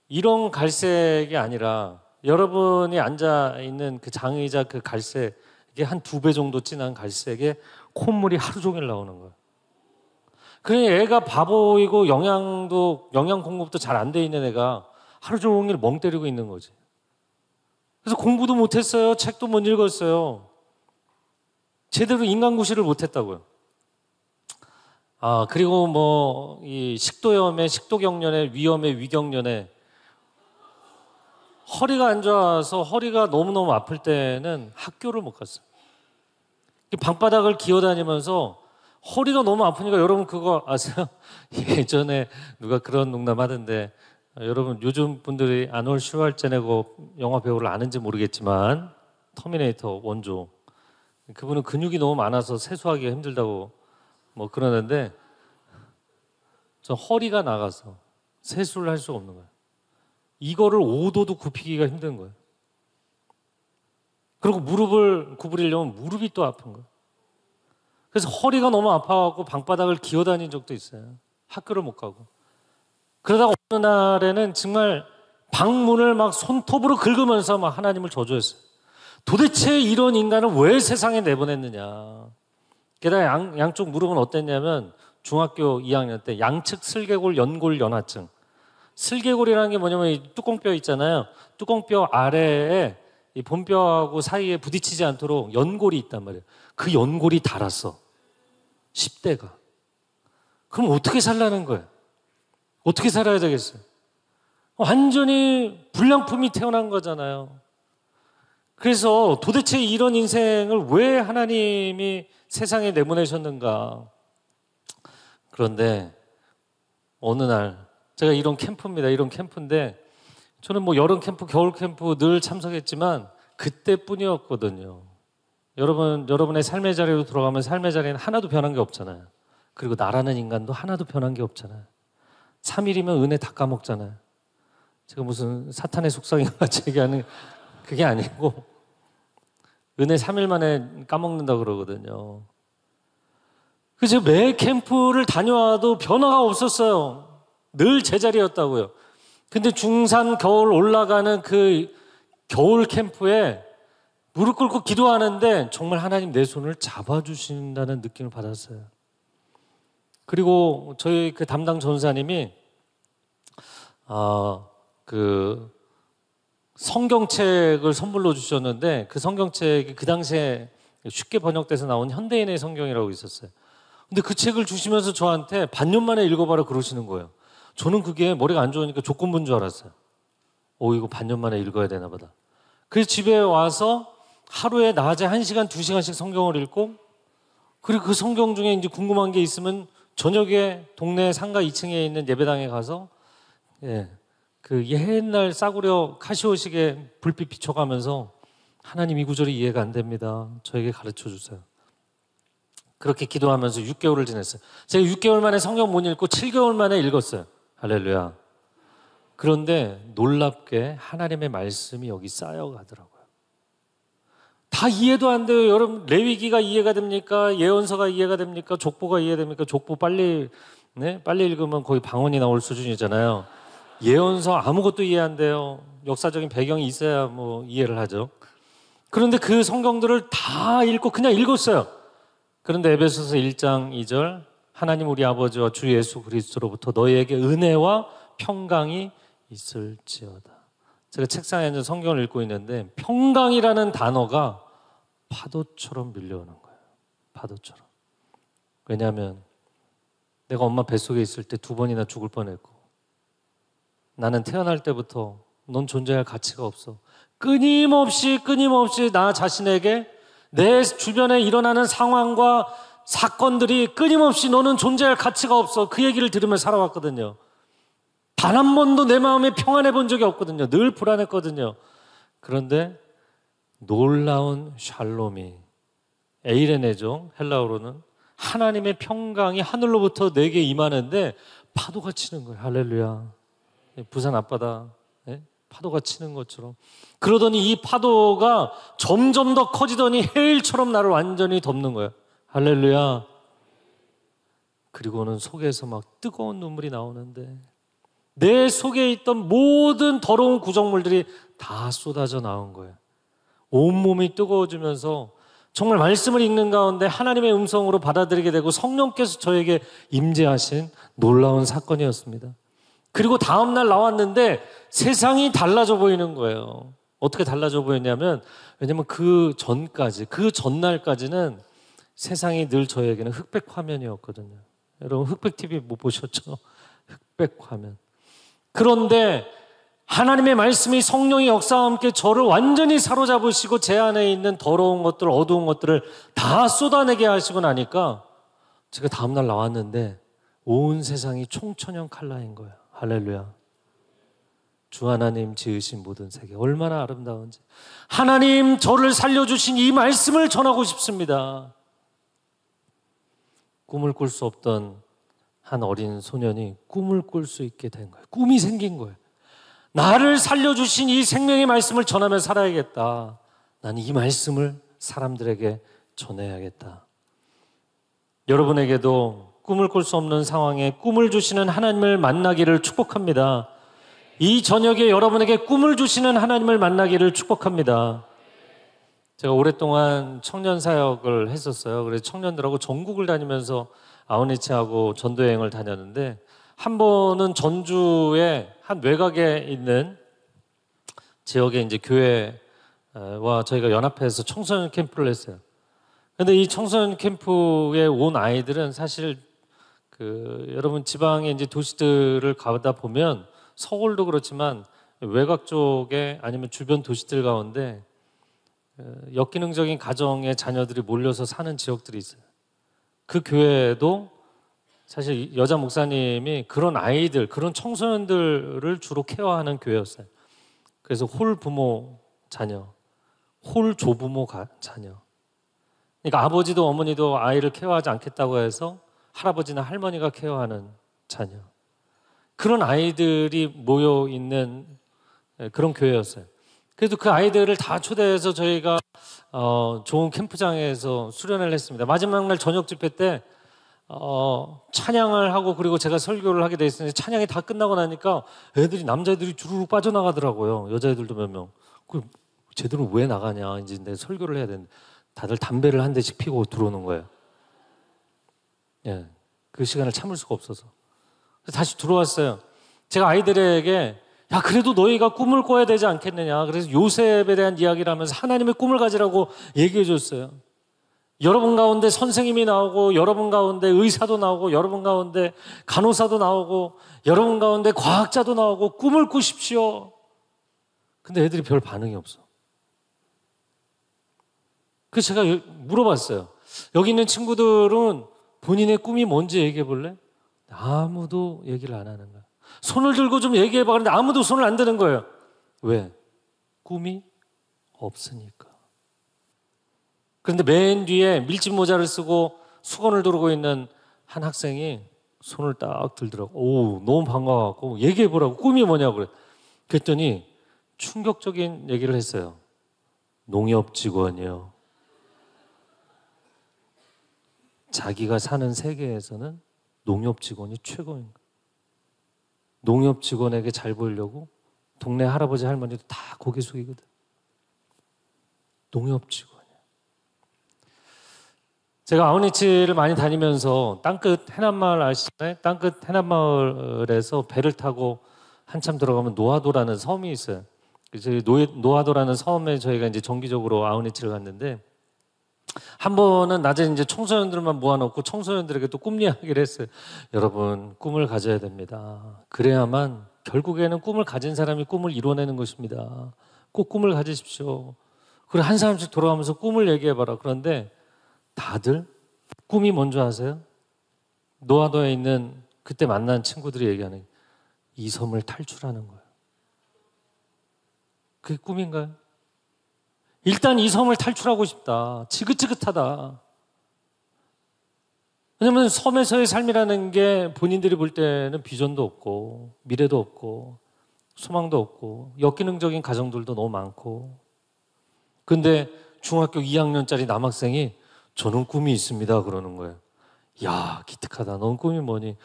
이런 갈색이 아니라 여러분이 앉아있는 그 장의자 그 갈색 이게 한 2배 정도 진한 갈색에 콧물이 하루 종일 나오는 거예요. 그러니 애가 바보이고 영양 공급도 잘 안 돼 있는 애가 하루 종일 멍 때리고 있는 거지. 그래서 공부도 못했어요. 책도 못 읽었어요. 제대로 인간구실을 못했다고요. 그리고 이 식도염에, 식도경련에, 위염에, 위경련에 허리가 안 좋아서 허리가 너무너무 아플 때는 학교를 못 갔어요. 방바닥을 기어다니면서 허리가 너무 아프니까 여러분 그거 아세요? 예전에 누가 그런 농담 하던데 여러분 요즘 분들이 아놀드 슈왈제네거 영화 배우를 아는지 모르겠지만 터미네이터 원조 그분은 근육이 너무 많아서 세수하기가 힘들다고 그러는데 저 허리가 나가서 세수를 할 수가 없는 거예요. 이거를 5도도 굽히기가 힘든 거예요. 그리고 무릎을 구부리려면 무릎이 또 아픈 거예요. 그래서 허리가 너무 아파갖고 방바닥을 기어다닌 적도 있어요. 학교를 못 가고. 그러다가 어느 날에는 정말 방문을 막 손톱으로 긁으면서 막 하나님을 저주했어요. 도대체 이런 인간을 왜 세상에 내보냈느냐. 게다가 양쪽 무릎은 어땠냐면 중학교 2학년 때 양측 슬개골 연골 연화증. 슬개골이라는 게 뭐냐면 이 뚜껑뼈 있잖아요. 뚜껑뼈 아래에 이 본뼈하고 사이에 부딪히지 않도록 연골이 있단 말이에요. 그 연골이 닳았어. 10대가. 그럼 어떻게 살라는 거예요? 어떻게 살아야 되겠어요? 완전히 불량품이 태어난 거잖아요. 그래서 도대체 이런 인생을 왜 하나님이 세상에 내보내셨는가? 그런데 어느 날 제가 이런 캠프입니다. 이런 캠프인데 저는 여름 캠프, 겨울 캠프 늘 참석했지만 그때뿐이었거든요. 여러분의 삶의 자리로 들어가면 삶의 자리는 하나도 변한 게 없잖아요. 그리고 나라는 인간도 하나도 변한 게 없잖아요. 3일이면 은혜 다 까먹잖아요. 제가 무슨 사탄의 속성인 것 같이 얘기하는 그게 아니고 은혜 3일 만에 까먹는다 그러거든요. 그래서 매 캠프를 다녀와도 변화가 없었어요. 늘 제자리였다고요. 근데 중산 겨울 올라가는 그 겨울 캠프에 무릎 꿇고 기도하는데 정말 하나님 내 손을 잡아주신다는 느낌을 받았어요. 그리고 저희 그 담당 전사님이 그 성경책을 선물로 주셨는데 그 성경책이 그 당시에 쉽게 번역돼서 나온 현대인의 성경이라고 있었어요. 근데 그 책을 주시면서 저한테 반년 만에 읽어봐라 그러시는 거예요. 저는 그게 머리가 안 좋으니까 조건부인 줄 알았어요. 이거 반년 만에 읽어야 되나 보다. 그래서 집에 와서 하루에 낮에 1시간, 2시간씩 성경을 읽고 그리고 그 성경 중에 이제 궁금한 게 있으면 저녁에 동네 상가 2층에 있는 예배당에 가서 그 옛날 싸구려 카시오식에 불빛 비춰가면서 하나님 이 구절이 이해가 안 됩니다. 저에게 가르쳐 주세요. 그렇게 기도하면서 6개월을 지냈어요. 제가 6개월 만에 성경 못 읽고 7개월 만에 읽었어요. 할렐루야. 그런데 놀랍게 하나님의 말씀이 여기 쌓여가더라고요. 다 이해도 안 돼요. 여러분 레위기가 이해가 됩니까? 예언서가 이해가 됩니까? 족보가 이해됩니까? 족보 빨리 읽으면 거의 방언이 나올 수준이잖아요. 예언서 아무것도 이해 안 돼요. 역사적인 배경이 있어야 이해를 하죠. 그런데 그 성경들을 다 읽고 그냥 읽었어요. 그런데 에베소서 1장 2절 하나님 우리 아버지와 주 예수 그리스도로부터 너희에게 은혜와 평강이 있을지어다. 제가 책상에 앉아 성경을 읽고 있는데 평강이라는 단어가 파도처럼 밀려오는 거예요. 파도처럼. 왜냐하면 내가 엄마 뱃속에 있을 때 2번이나 죽을 뻔했고 나는 태어날 때부터 넌 존재할 가치가 없어. 끊임없이 나 자신에게 내 주변에 일어나는 상황과 사건들이 끊임없이 너는 존재할 가치가 없어. 그 얘기를 들으며 살아왔거든요. 단 한 번도 내 마음에 평안해 본 적이 없거든요. 늘 불안했거든요. 그런데 놀라운 샬롬이 에이레네죠. 헬라어로는 하나님의 평강이 하늘로부터 내게 임하는데 파도가 치는 거예요. 할렐루야. 부산 앞바다 파도가 치는 것처럼. 그러더니 이 파도가 점점 더 커지더니 해일처럼 나를 완전히 덮는 거예요. 할렐루야. 그리고는 속에서 막 뜨거운 눈물이 나오는데 내 속에 있던 모든 더러운 구정물들이 다 쏟아져 나온 거예요. 온몸이 뜨거워지면서 정말 말씀을 읽는 가운데 하나님의 음성으로 받아들이게 되고 성령께서 저에게 임재하신 놀라운 사건이었습니다. 그리고 다음날 나왔는데 세상이 달라져 보이는 거예요. 어떻게 달라져 보였냐면 왜냐면 그 전날까지는 세상이 늘 저에게는 흑백 화면이었거든요. 여러분 흑백 TV 못 보셨죠? 흑백 화면. 그런데 하나님의 말씀이 성령의 역사와 함께 저를 완전히 사로잡으시고 제 안에 있는 더러운 것들, 어두운 것들을 다 쏟아내게 하시고 나니까 제가 다음날 나왔는데 온 세상이 총천연 컬러인 거예요. 할렐루야. 주 하나님 지으신 모든 세계 얼마나 아름다운지. 하나님 저를 살려주신 이 말씀을 전하고 싶습니다. 꿈을 꿀 수 없던 한 어린 소년이 꿈을 꿀 수 있게 된 거예요. 꿈이 생긴 거예요. 나를 살려주신 이 생명의 말씀을 전하며 살아야겠다. 나는 이 말씀을 사람들에게 전해야겠다. 여러분에게도 꿈을 꿀 수 없는 상황에 꿈을 주시는 하나님을 만나기를 축복합니다. 이 저녁에 여러분에게 꿈을 주시는 하나님을 만나기를 축복합니다. 제가 오랫동안 청년 사역을 했었어요. 그래서 청년들하고 전국을 다니면서 아우니치하고 전도여행을 다녔는데 한 번은 전주의 한 외곽에 있는 지역의 이제 교회와 저희가 연합해서 청소년 캠프를 했어요. 그런데 이 청소년 캠프에 온 아이들은 사실 여러분 지방의 이제 도시들을 가다 보면 서울도 그렇지만 외곽 쪽에 아니면 주변 도시들 가운데 역기능적인 가정의 자녀들이 몰려서 사는 지역들이 있어요. 그 교회도 사실 여자 목사님이 그런 아이들, 그런 청소년들을 주로 케어하는 교회였어요. 그래서 홀부모 자녀, 홀조부모 자녀. 그러니까 아버지도 어머니도 아이를 케어하지 않겠다고 해서 할아버지나 할머니가 케어하는 자녀. 그런 아이들이 모여 있는 그런 교회였어요. 그래도 그 아이들을 다 초대해서 저희가 좋은 캠프장에서 수련을 했습니다. 마지막 날 저녁 집회 때 찬양을 하고 그리고 제가 설교를 하게 돼 있었는데 찬양이 다 끝나고 나니까 남자애들이 주르륵 빠져나가더라고요. 여자애들도 몇 명. 쟤들은 왜 나가냐. 이제 내 설교를 해야 되는데 다들 담배를 한 대씩 피고 들어오는 거예요. 예, 그 시간을 참을 수가 없어서. 그래서 다시 들어왔어요. 제가 아이들에게 야 그래도 너희가 꿈을 꿔야 되지 않겠느냐. 그래서 요셉에 대한 이야기를 하면서 하나님의 꿈을 가지라고 얘기해 줬어요. 여러분 가운데 선생님이 나오고 여러분 가운데 의사도 나오고 여러분 가운데 간호사도 나오고 여러분 가운데 과학자도 나오고 꿈을 꾸십시오. 근데 애들이 별 반응이 없어. 그래서 제가 물어봤어요. 여기 있는 친구들은 본인의 꿈이 뭔지 얘기해 볼래? 아무도 얘기를 안 하는 거야. 손을 들고 좀 얘기해봐. 그런데 아무도 손을 안 드는 거예요. 왜? 꿈이 없으니까. 그런데 맨 뒤에 밀짚 모자를 쓰고 수건을 두르고 있는 한 학생이 손을 딱 들더라고. 오, 너무 반가워갖고 얘기해보라고. 꿈이 뭐냐고 그래. 그랬더니 충격적인 얘기를 했어요. 농협 직원이요. 자기가 사는 세계에서는 농협 직원이 최고인 거예요. 농협 직원에게 잘 보이려고 동네 할아버지 할머니도 다 고개 숙이거든. 농협 직원이에요. 제가 아우니치를 많이 다니면서 땅끝 해남마을 아시나요? 땅끝 해남마을에서 배를 타고 한참 들어가면 노하도라는 섬이 있어요. 그래서 노하도라는 섬에 저희가 이제 정기적으로 아우니치를 갔는데, 한 번은 낮에 이제 청소년들만 모아놓고 청소년들에게 또 꿈 이야기를 했어요. 여러분, 꿈을 가져야 됩니다. 그래야만 결국에는 꿈을 가진 사람이 꿈을 이뤄내는 것입니다. 꼭 꿈을 가지십시오. 그리고 한 사람씩 돌아가면서 꿈을 얘기해봐라. 그런데 다들 꿈이 뭔지 아세요? 노하도에 있는 그때 만난 친구들이 얘기하는 이 섬을 탈출하는 거예요. 그게 꿈인가요? 일단 이 섬을 탈출하고 싶다. 지긋지긋하다. 왜냐하면 섬에서의 삶이라는 게 본인들이 볼 때는 비전도 없고 미래도 없고 소망도 없고 역기능적인 가정들도 너무 많고, 근데 중학교 2학년짜리 남학생이 저는 꿈이 있습니다 그러는 거예요. 야, 기특하다. 넌 꿈이 뭐니?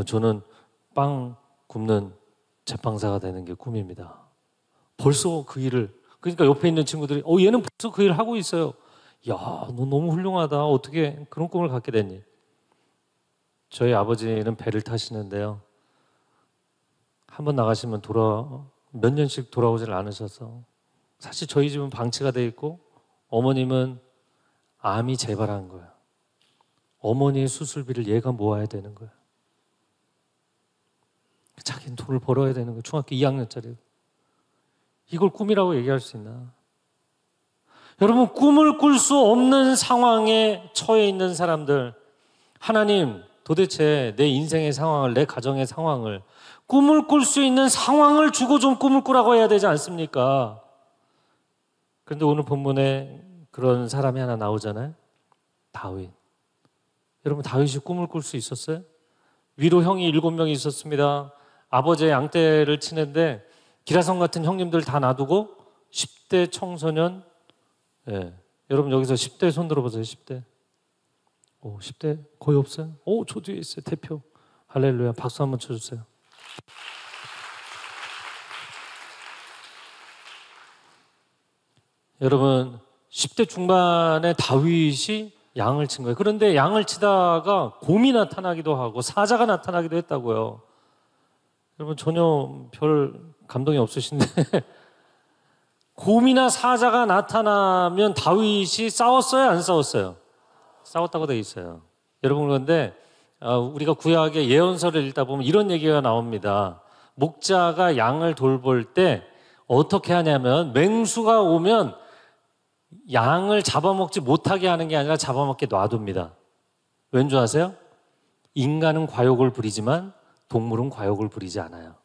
저는 빵 굽는 제빵사가 되는 게 꿈입니다. 벌써 그 일을, 그러니까 옆에 있는 친구들이 얘는 벌써 그 일을 하고 있어요. 야, 너 너무 훌륭하다. 어떻게 그런 꿈을 갖게 됐니? 저희 아버지는 배를 타시는데요, 한번 나가시면 몇 년씩 돌아오질 않으셔서, 사실 저희 집은 방치가 돼 있고 어머님은 암이 재발한 거예요. 어머니의 수술비를 얘가 모아야 되는 거예요. 자기는 돈을 벌어야 되는 거예요. 중학교 2학년짜리. 이걸 꿈이라고 얘기할 수 있나? 여러분, 꿈을 꿀 수 없는 상황에 처해 있는 사람들, 하나님 도대체 내 인생의 상황을, 내 가정의 상황을, 꿈을 꿀 수 있는 상황을 주고 좀 꿈을 꾸라고 해야 되지 않습니까? 그런데 오늘 본문에 그런 사람이 하나 나오잖아요. 다윗. 여러분, 다윗이 꿈을 꿀 수 있었어요? 위로 형이 7명이 있었습니다. 아버지의 양떼를 치는데 기라성 같은 형님들 다 놔두고 10대 청소년, 여러분 여기서 10대 손 들어보세요. 10대. 10대 거의 없어요? 저 뒤에 있어요. 대표. 할렐루야. 박수 한번 쳐주세요. 여러분, 10대 중반에 다윗이 양을 친 거예요. 그런데 양을 치다가 곰이 나타나기도 하고 사자가 나타나기도 했다고요. 여러분, 전혀 별 감동이 없으신데 곰이나 사자가 나타나면 다윗이 싸웠어요? 안 싸웠어요? 싸웠다고 되어 있어요. 여러분, 그런데 우리가 구약의 예언서를 읽다 보면 이런 얘기가 나옵니다. 목자가 양을 돌볼 때 어떻게 하냐면, 맹수가 오면 양을 잡아먹지 못하게 하는 게 아니라 잡아먹게 놔둡니다. 왠 줄 아세요? 인간은 과욕을 부리지만 동물은 과욕을 부리지 않아요.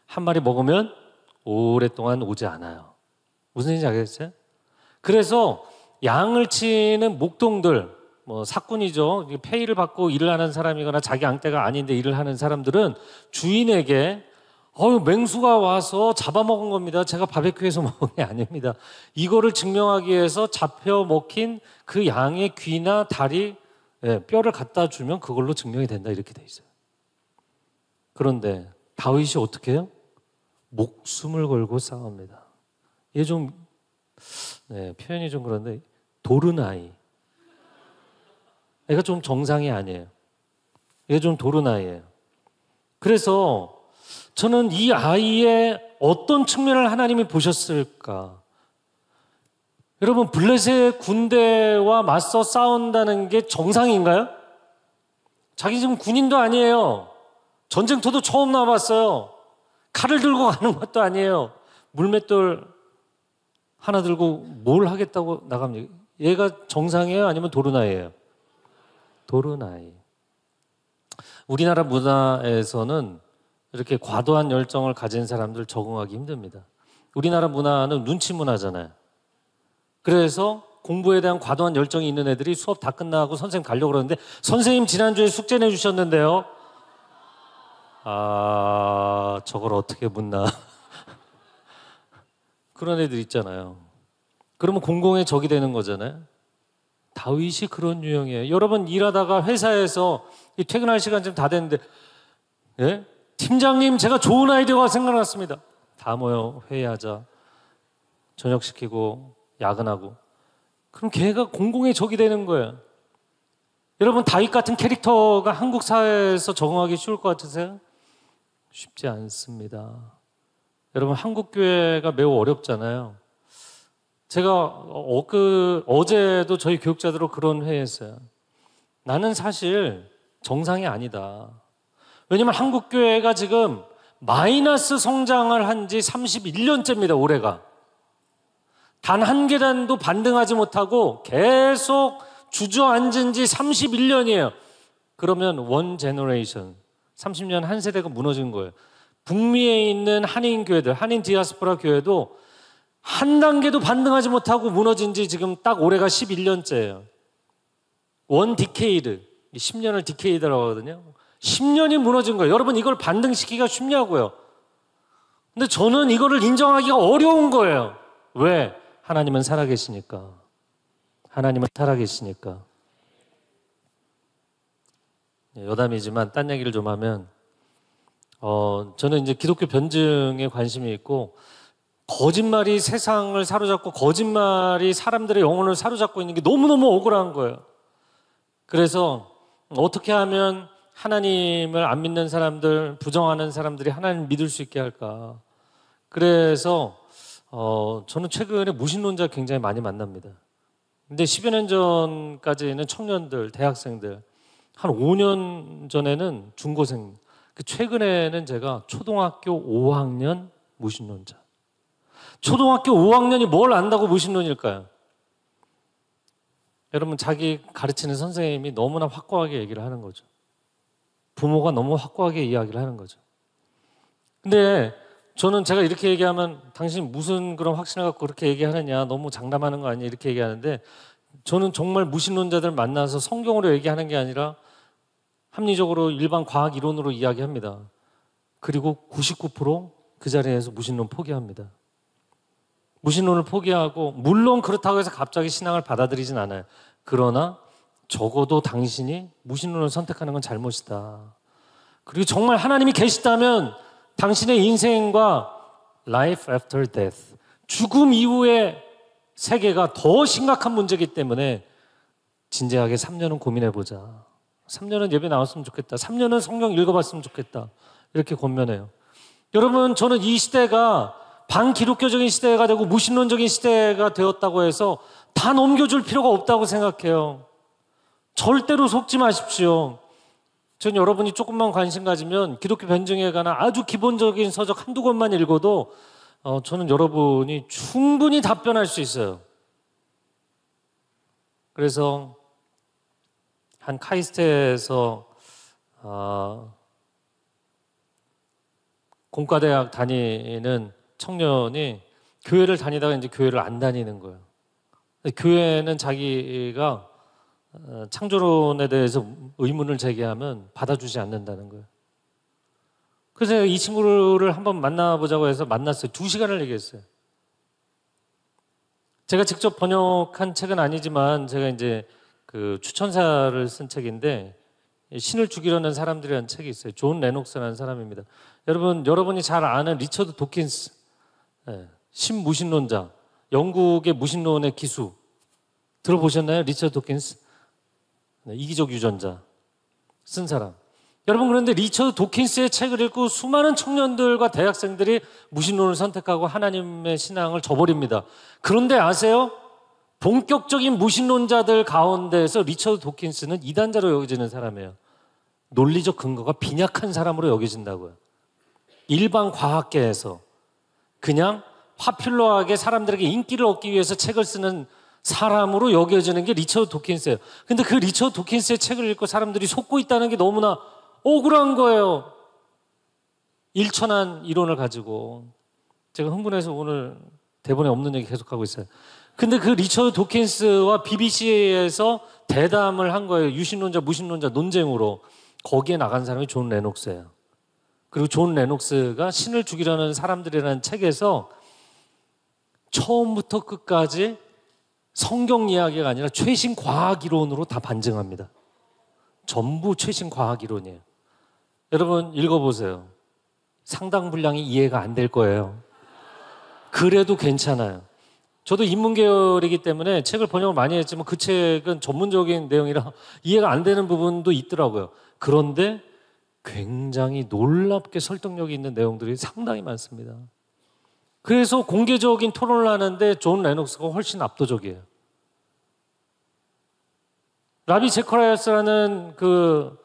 한 마리 먹으면 오랫동안 오지 않아요. 무슨 얘기인지 알겠어요? 그래서 양을 치는 목동들, 사꾼이죠. 페이를 받고 일을 하는 사람이거나 자기 앙떼가 아닌데 일을 하는 사람들은 주인에게 맹수가 와서 잡아먹은 겁니다. 제가 바베큐에서 먹은 게 아닙니다. 이거를 증명하기 위해서 잡혀 먹힌 그 양의 귀나 다리, 뼈를 갖다 주면 그걸로 증명이 된다, 이렇게 돼 있어요. 그런데 다윗이 어떻게 해요? 목숨을 걸고 싸웁니다. 얘 좀, 표현이 좀 그런데 도르나이. 얘가 좀 정상이 아니에요. 얘가 좀 도르나이예요. 그래서 저는 이 아이의 어떤 측면을 하나님이 보셨을까? 여러분, 블레셋 군대와 맞서 싸운다는 게 정상인가요? 자기 지금 군인도 아니에요. 전쟁터도 처음 나와봤어요. 칼을 들고 가는 것도 아니에요. 물맷돌 하나 들고 뭘 하겠다고 나갑니까? 얘가 정상이에요? 아니면 도르나이예요? 도르나이. 우리나라 문화에서는 이렇게 과도한 열정을 가진 사람들 적응하기 힘듭니다. 우리나라 문화는 눈치 문화잖아요. 그래서 공부에 대한 과도한 열정이 있는 애들이 수업 다 끝나고 선생님 가려고 그러는데, 선생님 지난주에 숙제 내주셨는데요. 저걸 어떻게 묻나. 그런 애들 있잖아요. 그러면 공공의 적이 되는 거잖아요. 다윗이 그런 유형이에요. 여러분, 일하다가 회사에서 퇴근할 시간 좀 다 됐는데, 팀장님, 제가 좋은 아이디어가 생각났습니다. 다 모여 회의하자. 저녁 시키고 야근하고. 그럼 걔가 공공의 적이 되는 거예요. 여러분, 다윗 같은 캐릭터가 한국 사회에서 적응하기 쉬울 것 같으세요? 쉽지 않습니다. 여러분, 한국 교회가 매우 어렵잖아요. 제가 어제도 저희 교육자들로 그런 회의했어요. 나는 사실 정상이 아니다. 왜냐면 한국 교회가 지금 마이너스 성장을 한 지 31년째입니다, 올해가. 단 한 계단도 반등하지 못하고 계속 주저앉은 지 31년이에요. 그러면 원 제너레이션, 30년 한 세대가 무너진 거예요. 북미에 있는 한인 교회들, 한인 디아스포라 교회도 한 단계도 반등하지 못하고 무너진 지 지금 딱 올해가 11년째예요. 원 디케이드, 10년을 디케이드라고 하거든요. 10년이 무너진 거예요. 여러분, 이걸 반등시키기가 쉽냐고요. 근데 저는 이거를 인정하기가 어려운 거예요. 왜? 하나님은 살아계시니까. 하나님은 살아계시니까. 여담이지만 딴 얘기를 좀 하면 저는 이제 기독교 변증에 관심이 있고, 거짓말이 세상을 사로잡고 거짓말이 사람들의 영혼을 사로잡고 있는 게 너무너무 억울한 거예요. 그래서 어떻게 하면 하나님을 안 믿는 사람들, 부정하는 사람들이 하나님을 믿을 수 있게 할까. 그래서 저는 최근에 무신론자 굉장히 많이 만납니다. 근데 10여 년 전까지는 청년들, 대학생들, 한 5년 전에는 중고생, 최근에는 제가 초등학교 5학년 무신론자. 초등학교 5학년이 뭘 안다고 무신론일까요? 여러분, 자기 가르치는 선생님이 너무나 확고하게 얘기를 하는 거죠. 부모가 너무 확고하게 이야기를 하는 거죠. 근데 저는 제가 이렇게 얘기하면 당신 무슨 그런 확신을 갖고 그렇게 얘기하느냐, 너무 장담하는 거 아니냐 이렇게 얘기하는데, 저는 정말 무신론자들 만나서 성경으로 얘기하는 게 아니라 합리적으로 일반 과학 이론으로 이야기합니다. 그리고 99% 그 자리에서 무신론 포기합니다. 무신론을 포기하고, 물론 그렇다고 해서 갑자기 신앙을 받아들이진 않아요. 그러나 적어도 당신이 무신론을 선택하는 건 잘못이다. 그리고 정말 하나님이 계시다면 당신의 인생과 life after death, 죽음 이후의 세계가 더 심각한 문제이기 때문에 진지하게 3년은 고민해보자. 3년은 예배 나왔으면 좋겠다. 3년은 성경 읽어봤으면 좋겠다. 이렇게 권면해요. 여러분, 저는 이 시대가 반기독교적인 시대가 되고 무신론적인 시대가 되었다고 해서 다 넘겨줄 필요가 없다고 생각해요. 절대로 속지 마십시오. 전 여러분이 조금만 관심 가지면 기독교 변증에 관한 아주 기본적인 서적 한두 권만 읽어도 저는 여러분이 충분히 답변할 수 있어요. 그래서 한 카이스트에서 공과대학 다니는 청년이 교회를 다니다가 이제 교회를 안 다니는 거예요. 교회는 자기가 창조론에 대해서 의문을 제기하면 받아주지 않는다는 거예요. 그래서 이 친구를 한번 만나보자고 해서 만났어요. 2시간을 얘기했어요. 제가 직접 번역한 책은 아니지만 제가 이제 그 추천사를 쓴 책인데, 신을 죽이려는 사람들이라는 책이 있어요. 존 레녹스라는 사람입니다. 여러분이 잘 아는 리처드 도킨스, 신무신론자, 영국의 무신론의 기수 들어보셨나요? 리처드 도킨스, 이기적 유전자 쓴 사람. 여러분, 그런데 리처드 도킨스의 책을 읽고 수많은 청년들과 대학생들이 무신론을 선택하고 하나님의 신앙을 저버립니다. 그런데 아세요? 본격적인 무신론자들 가운데에서 리처드 도킨스는 이단자로 여겨지는 사람이에요. 논리적 근거가 빈약한 사람으로 여겨진다고요. 일반 과학계에서 그냥 파퓰러하게 사람들에게 인기를 얻기 위해서 책을 쓰는 사람으로 여겨지는 게 리처드 도킨스예요. 근데 그 리처드 도킨스의 책을 읽고 사람들이 속고 있다는 게 너무나 억울한 거예요. 일천한 이론을 가지고. 제가 흥분해서 오늘 대본에 없는 얘기 계속하고 있어요. 근데 그 리처드 도킨스와 BBC에서 대담을 한 거예요. 유신론자, 무신론자 논쟁으로. 거기에 나간 사람이 존 레녹스예요. 그리고 존 레녹스가 신을 죽이려는 사람들이라는 책에서 처음부터 끝까지 성경 이야기가 아니라 최신 과학 이론으로 다 반증합니다. 전부 최신 과학 이론이에요. 여러분 읽어보세요. 상당 분량이 이해가 안 될 거예요. 그래도 괜찮아요. 저도 인문계열이기 때문에 책을 번역을 많이 했지만 그 책은 전문적인 내용이라 이해가 안 되는 부분도 있더라고요. 그런데 굉장히 놀랍게 설득력이 있는 내용들이 상당히 많습니다. 그래서 공개적인 토론을 하는데 존 레녹스가 훨씬 압도적이에요. 라비 제커라이아스라는 그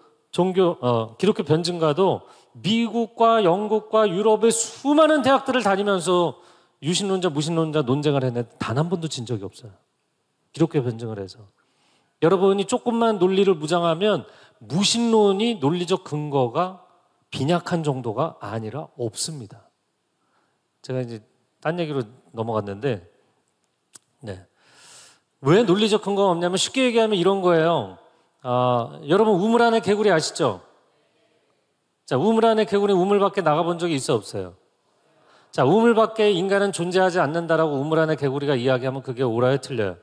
기독교 변증가도 미국과 영국과 유럽의 수많은 대학들을 다니면서 유신론자, 무신론자 논쟁을 했는데 단 한 번도 진 적이 없어요. 기독교 변증을 해서. 여러분이 조금만 논리를 무장하면 무신론이 논리적 근거가 빈약한 정도가 아니라 없습니다. 제가 이제 딴 얘기로 넘어갔는데, 네. 왜 논리적 근거가 없냐면 쉽게 얘기하면 이런 거예요. 여러분 우물 안에 개구리 아시죠? 자, 우물 안에 개구리 우물 밖에 나가본 적이 있어 없어요? 자, 우물 밖에 인간은 존재하지 않는다라고 우물 안에 개구리가 이야기하면 그게 옳아요, 틀려요?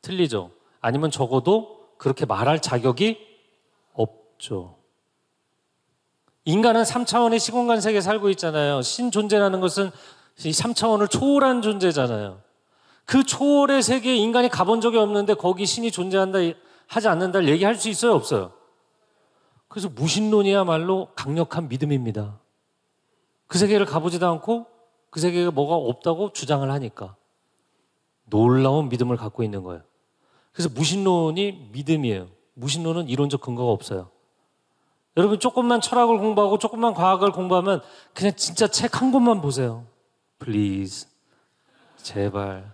틀리죠. 아니면 적어도 그렇게 말할 자격이 없죠. 인간은 3차원의 시공간 세계에 살고 있잖아요. 신존재라는 것은 이 3차원을 초월한 존재잖아요. 그 초월의 세계에 인간이 가본 적이 없는데 거기 신이 존재한다 하지 않는다를 얘기할 수 있어요, 없어요? 그래서 무신론이야말로 강력한 믿음입니다. 그 세계를 가보지도 않고 그 세계가 뭐가 없다고 주장을 하니까 놀라운 믿음을 갖고 있는 거예요. 그래서 무신론이 믿음이에요. 무신론은 이론적 근거가 없어요. 여러분 조금만 철학을 공부하고 조금만 과학을 공부하면 그냥 진짜 책 한 권만 보세요. Please. 제발.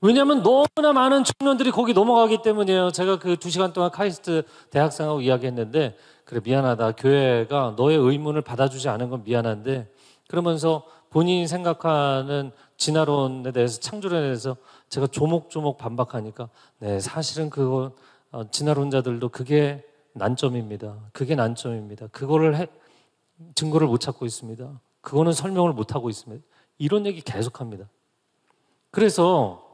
왜냐하면 너무나 많은 청년들이 거기 넘어가기 때문이에요. 제가 그 2시간 동안 카이스트 대학생하고 이야기했는데 그래 미안하다. 교회가 너의 의문을 받아주지 않은 건 미안한데 그러면서 본인이 생각하는 진화론에 대해서 창조론에 대해서 제가 조목조목 반박하니까 네 사실은 그거 진화론자들도 그게 난점입니다. 그게 난점입니다. 그거를 증거를 못 찾고 있습니다. 그거는 설명을 못 하고 있습니다. 이런 얘기 계속합니다. 그래서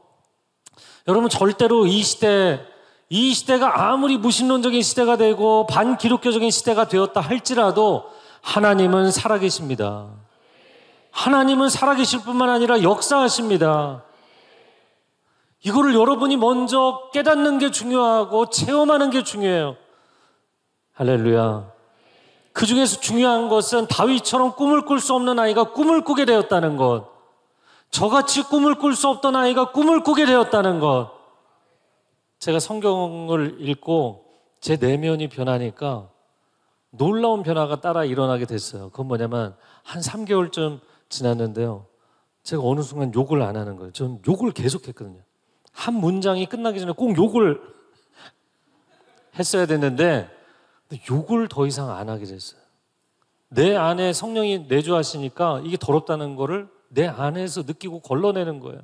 여러분 절대로 이 시대가 아무리 무신론적인 시대가 되고 반기독교적인 시대가 되었다 할지라도 하나님은 살아계십니다. 하나님은 살아계실 뿐만 아니라 역사하십니다. 이거를 여러분이 먼저 깨닫는 게 중요하고 체험하는 게 중요해요. 할렐루야. 그 중에서 중요한 것은 다윗처럼 꿈을 꿀 수 없는 아이가 꿈을 꾸게 되었다는 것. 저같이 꿈을 꿀 수 없던 아이가 꿈을 꾸게 되었다는 것. 제가 성경을 읽고 제 내면이 변하니까 놀라운 변화가 따라 일어나게 됐어요. 그건 뭐냐면 한 3개월쯤 지났는데요. 제가 어느 순간 욕을 안 하는 거예요. 저는 욕을 계속했거든요. 한 문장이 끝나기 전에 꼭 욕을 했어야 됐는데 욕을 더 이상 안 하게 됐어요. 내 안에 성령이 내주하시니까 이게 더럽다는 거를 내 안에서 느끼고 걸러내는 거예요.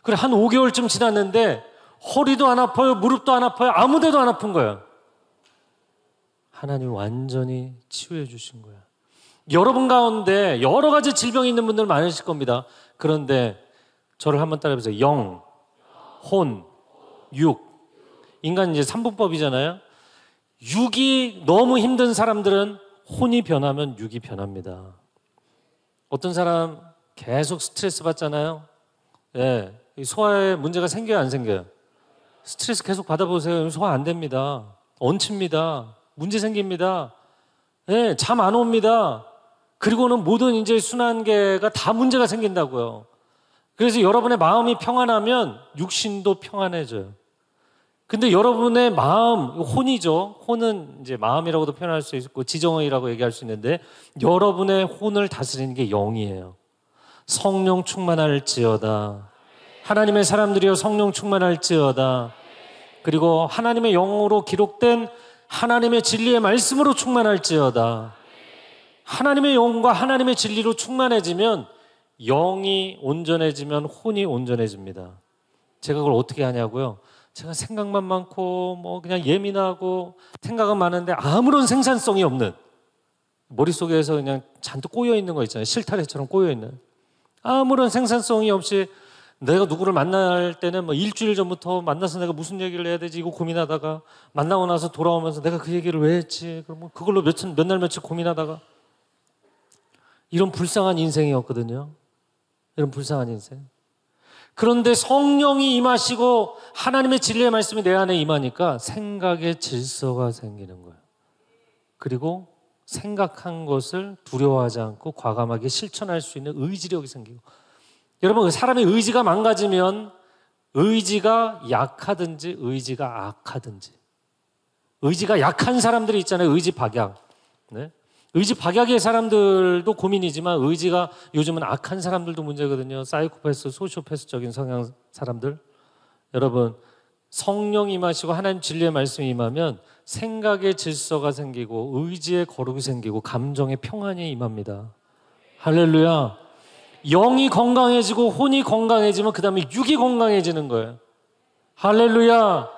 그래 한 5개월쯤 지났는데 허리도 안 아파요. 무릎도 안 아파요. 아무 데도 안 아픈 거예요. 하나님이 완전히 치유해 주신 거예요. 여러분 가운데 여러 가지 질병이 있는 분들 많으실 겁니다. 그런데 저를 한번 따라해보세요. 영, 혼, 육. 인간 이제 3분법이잖아요. 육이 너무 힘든 사람들은 혼이 변하면 육이 변합니다. 어떤 사람 계속 스트레스 받잖아요. 예, 소화에 문제가 생겨요, 안 생겨요? 스트레스 계속 받아보세요. 소화 안 됩니다. 얹힙니다. 문제 생깁니다. 예, 잠 안 옵니다. 그리고는 모든 이제 순환계가 다 문제가 생긴다고요. 그래서 여러분의 마음이 평안하면 육신도 평안해져요. 근데 여러분의 마음, 혼이죠. 혼은 이제 마음이라고도 표현할 수 있고 지정의라고 얘기할 수 있는데 여러분의 혼을 다스리는 게 영이에요. 성령 충만할지어다. 하나님의 사람들이여 성령 충만할지어다. 그리고 하나님의 영으로 기록된 하나님의 진리의 말씀으로 충만할지어다. 하나님의 영과 하나님의 진리로 충만해지면 영이 온전해지면 혼이 온전해집니다. 제가 그걸 어떻게 하냐고요? 제가 생각만 많고 뭐 그냥 예민하고 생각은 많은데 아무런 생산성이 없는 머릿속에서 그냥 잔뜩 꼬여있는 거 있잖아요. 실타래처럼 꼬여있는 아무런 생산성이 없이 내가 누구를 만날 때는 뭐 일주일 전부터 만나서 내가 무슨 얘기를 해야 되지 이거 고민하다가 만나고 나서 돌아오면서 내가 그 얘기를 왜 했지 그러면 그걸로 몇 날 며칠 고민하다가 이런 불쌍한 인생이었거든요. 이런 불쌍한 인생. 그런데 성령이 임하시고 하나님의 진리의 말씀이 내 안에 임하니까 생각의 질서가 생기는 거예요. 그리고 생각한 것을 두려워하지 않고 과감하게 실천할 수 있는 의지력이 생기고, 여러분, 사람의 의지가 망가지면 의지가 약하든지 의지가 악하든지, 의지가 약한 사람들이 있잖아요. 의지 박약. 네? 의지 박약의 사람들도 고민이지만 의지가 요즘은 악한 사람들도 문제거든요. 사이코패스, 소시오패스적인 성향 사람들. 여러분, 성령이 임하시고 하나님 진리의 말씀이 임하면 생각의 질서가 생기고 의지의 거룩이 생기고 감정의 평안이 임합니다. 할렐루야. 영이 건강해지고 혼이 건강해지면 그 다음에 육이 건강해지는 거예요. 할렐루야.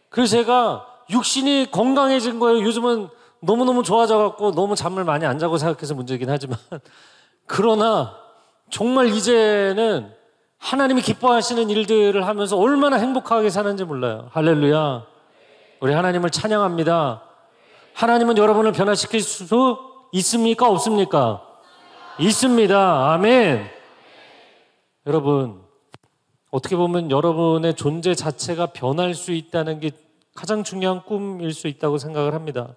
그래서 제가 육신이 건강해진 거예요. 요즘은 너무너무 좋아져갖고 너무 잠을 많이 안 자고 생각해서 문제이긴 하지만, 그러나 정말 이제는 하나님이 기뻐하시는 일들을 하면서 얼마나 행복하게 사는지 몰라요. 할렐루야. 우리 하나님을 찬양합니다. 하나님은 여러분을 변화시킬 수 있습니까? 없습니까? 있습니다. 아멘. 여러분, 어떻게 보면 여러분의 존재 자체가 변할 수 있다는 게 가장 중요한 꿈일 수 있다고 생각을 합니다.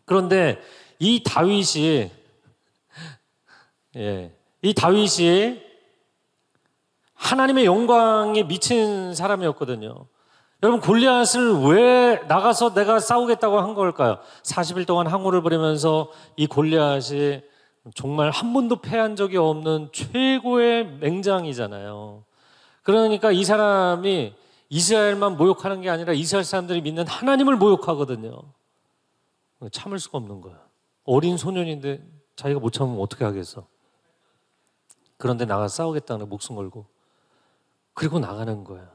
그런데 이 다윗이 하나님의 영광에 미친 사람이었거든요. 여러분, 골리앗을 왜 나가서 내가 싸우겠다고 한 걸까요? 40일 동안 항우를 부리면서 이 골리앗이 정말 한 번도 패한 적이 없는 최고의 맹장이잖아요. 그러니까 이 사람이 이스라엘만 모욕하는 게 아니라 이스라엘 사람들이 믿는 하나님을 모욕하거든요. 참을 수가 없는 거야. 어린 소년인데 자기가 못 참으면 어떻게 하겠어. 그런데 나가서 싸우겠다는 목숨 걸고, 그리고 나가는 거야.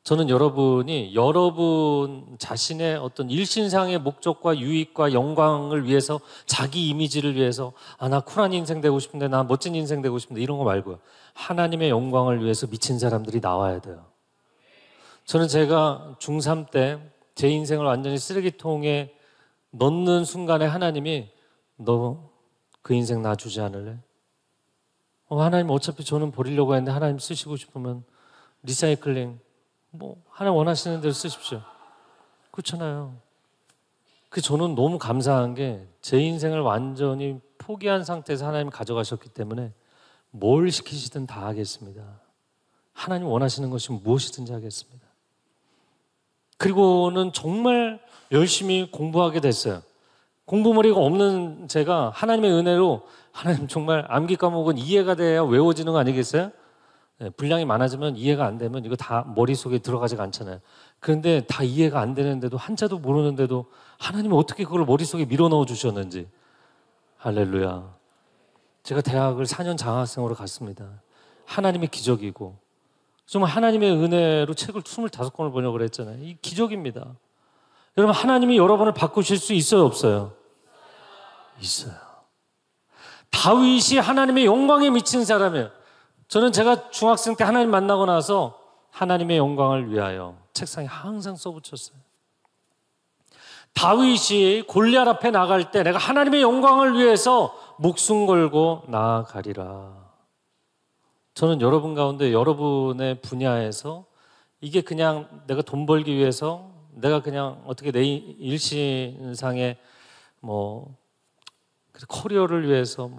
저는 여러분이 여러분 자신의 어떤 일신상의 목적과 유익과 영광을 위해서, 자기 이미지를 위해서, 나 쿨한 인생 되고 싶은데, 나 멋진 인생 되고 싶은데, 이런 거 말고요. 하나님의 영광을 위해서 미친 사람들이 나와야 돼요. 저는 제가 중3 때 제 인생을 완전히 쓰레기통에 넣는 순간에 하나님이 너 그 인생 놔주지 않을래? 하나님 어차피 저는 버리려고 했는데 하나님 쓰시고 싶으면 리사이클링 하나님 원하시는 대로 쓰십시오. 그렇잖아요. 저는 너무 감사한 게 제 인생을 완전히 포기한 상태에서 하나님 가져가셨기 때문에 뭘 시키시든 다 하겠습니다. 하나님 원하시는 것이 무엇이든지 하겠습니다. 그리고는 정말 열심히 공부하게 됐어요. 공부머리가 없는 제가 하나님의 은혜로, 하나님 정말 암기 과목은 이해가 돼야 외워지는 거 아니겠어요? 분량이 많아지면 이해가 안 되면 이거 다 머릿속에 들어가지가 않잖아요. 그런데 다 이해가 안 되는데도, 한자도 모르는데도 하나님은 어떻게 그걸 머릿속에 밀어넣어 주셨는지. 할렐루야. 제가 대학을 4년 장학생으로 갔습니다. 하나님의 기적이고, 정말 하나님의 은혜로 책을 25권을 번역을 했잖아요. 이 기적입니다. 여러분, 하나님이 여러분을 바꾸실 수 있어요, 없어요? 있어요. 다윗이 하나님의 영광에 미친 사람이에요. 저는 제가 중학생 때 하나님 만나고 나서 하나님의 영광을 위하여 책상에 항상 써붙였어요. 다윗이 골리앗 앞에 나갈 때 내가 하나님의 영광을 위해서 목숨 걸고 나아가리라. 저는 여러분 가운데 여러분의 분야에서 이게 그냥 내가 돈 벌기 위해서, 내가 그냥 어떻게 내 일신상의 커리어를 위해서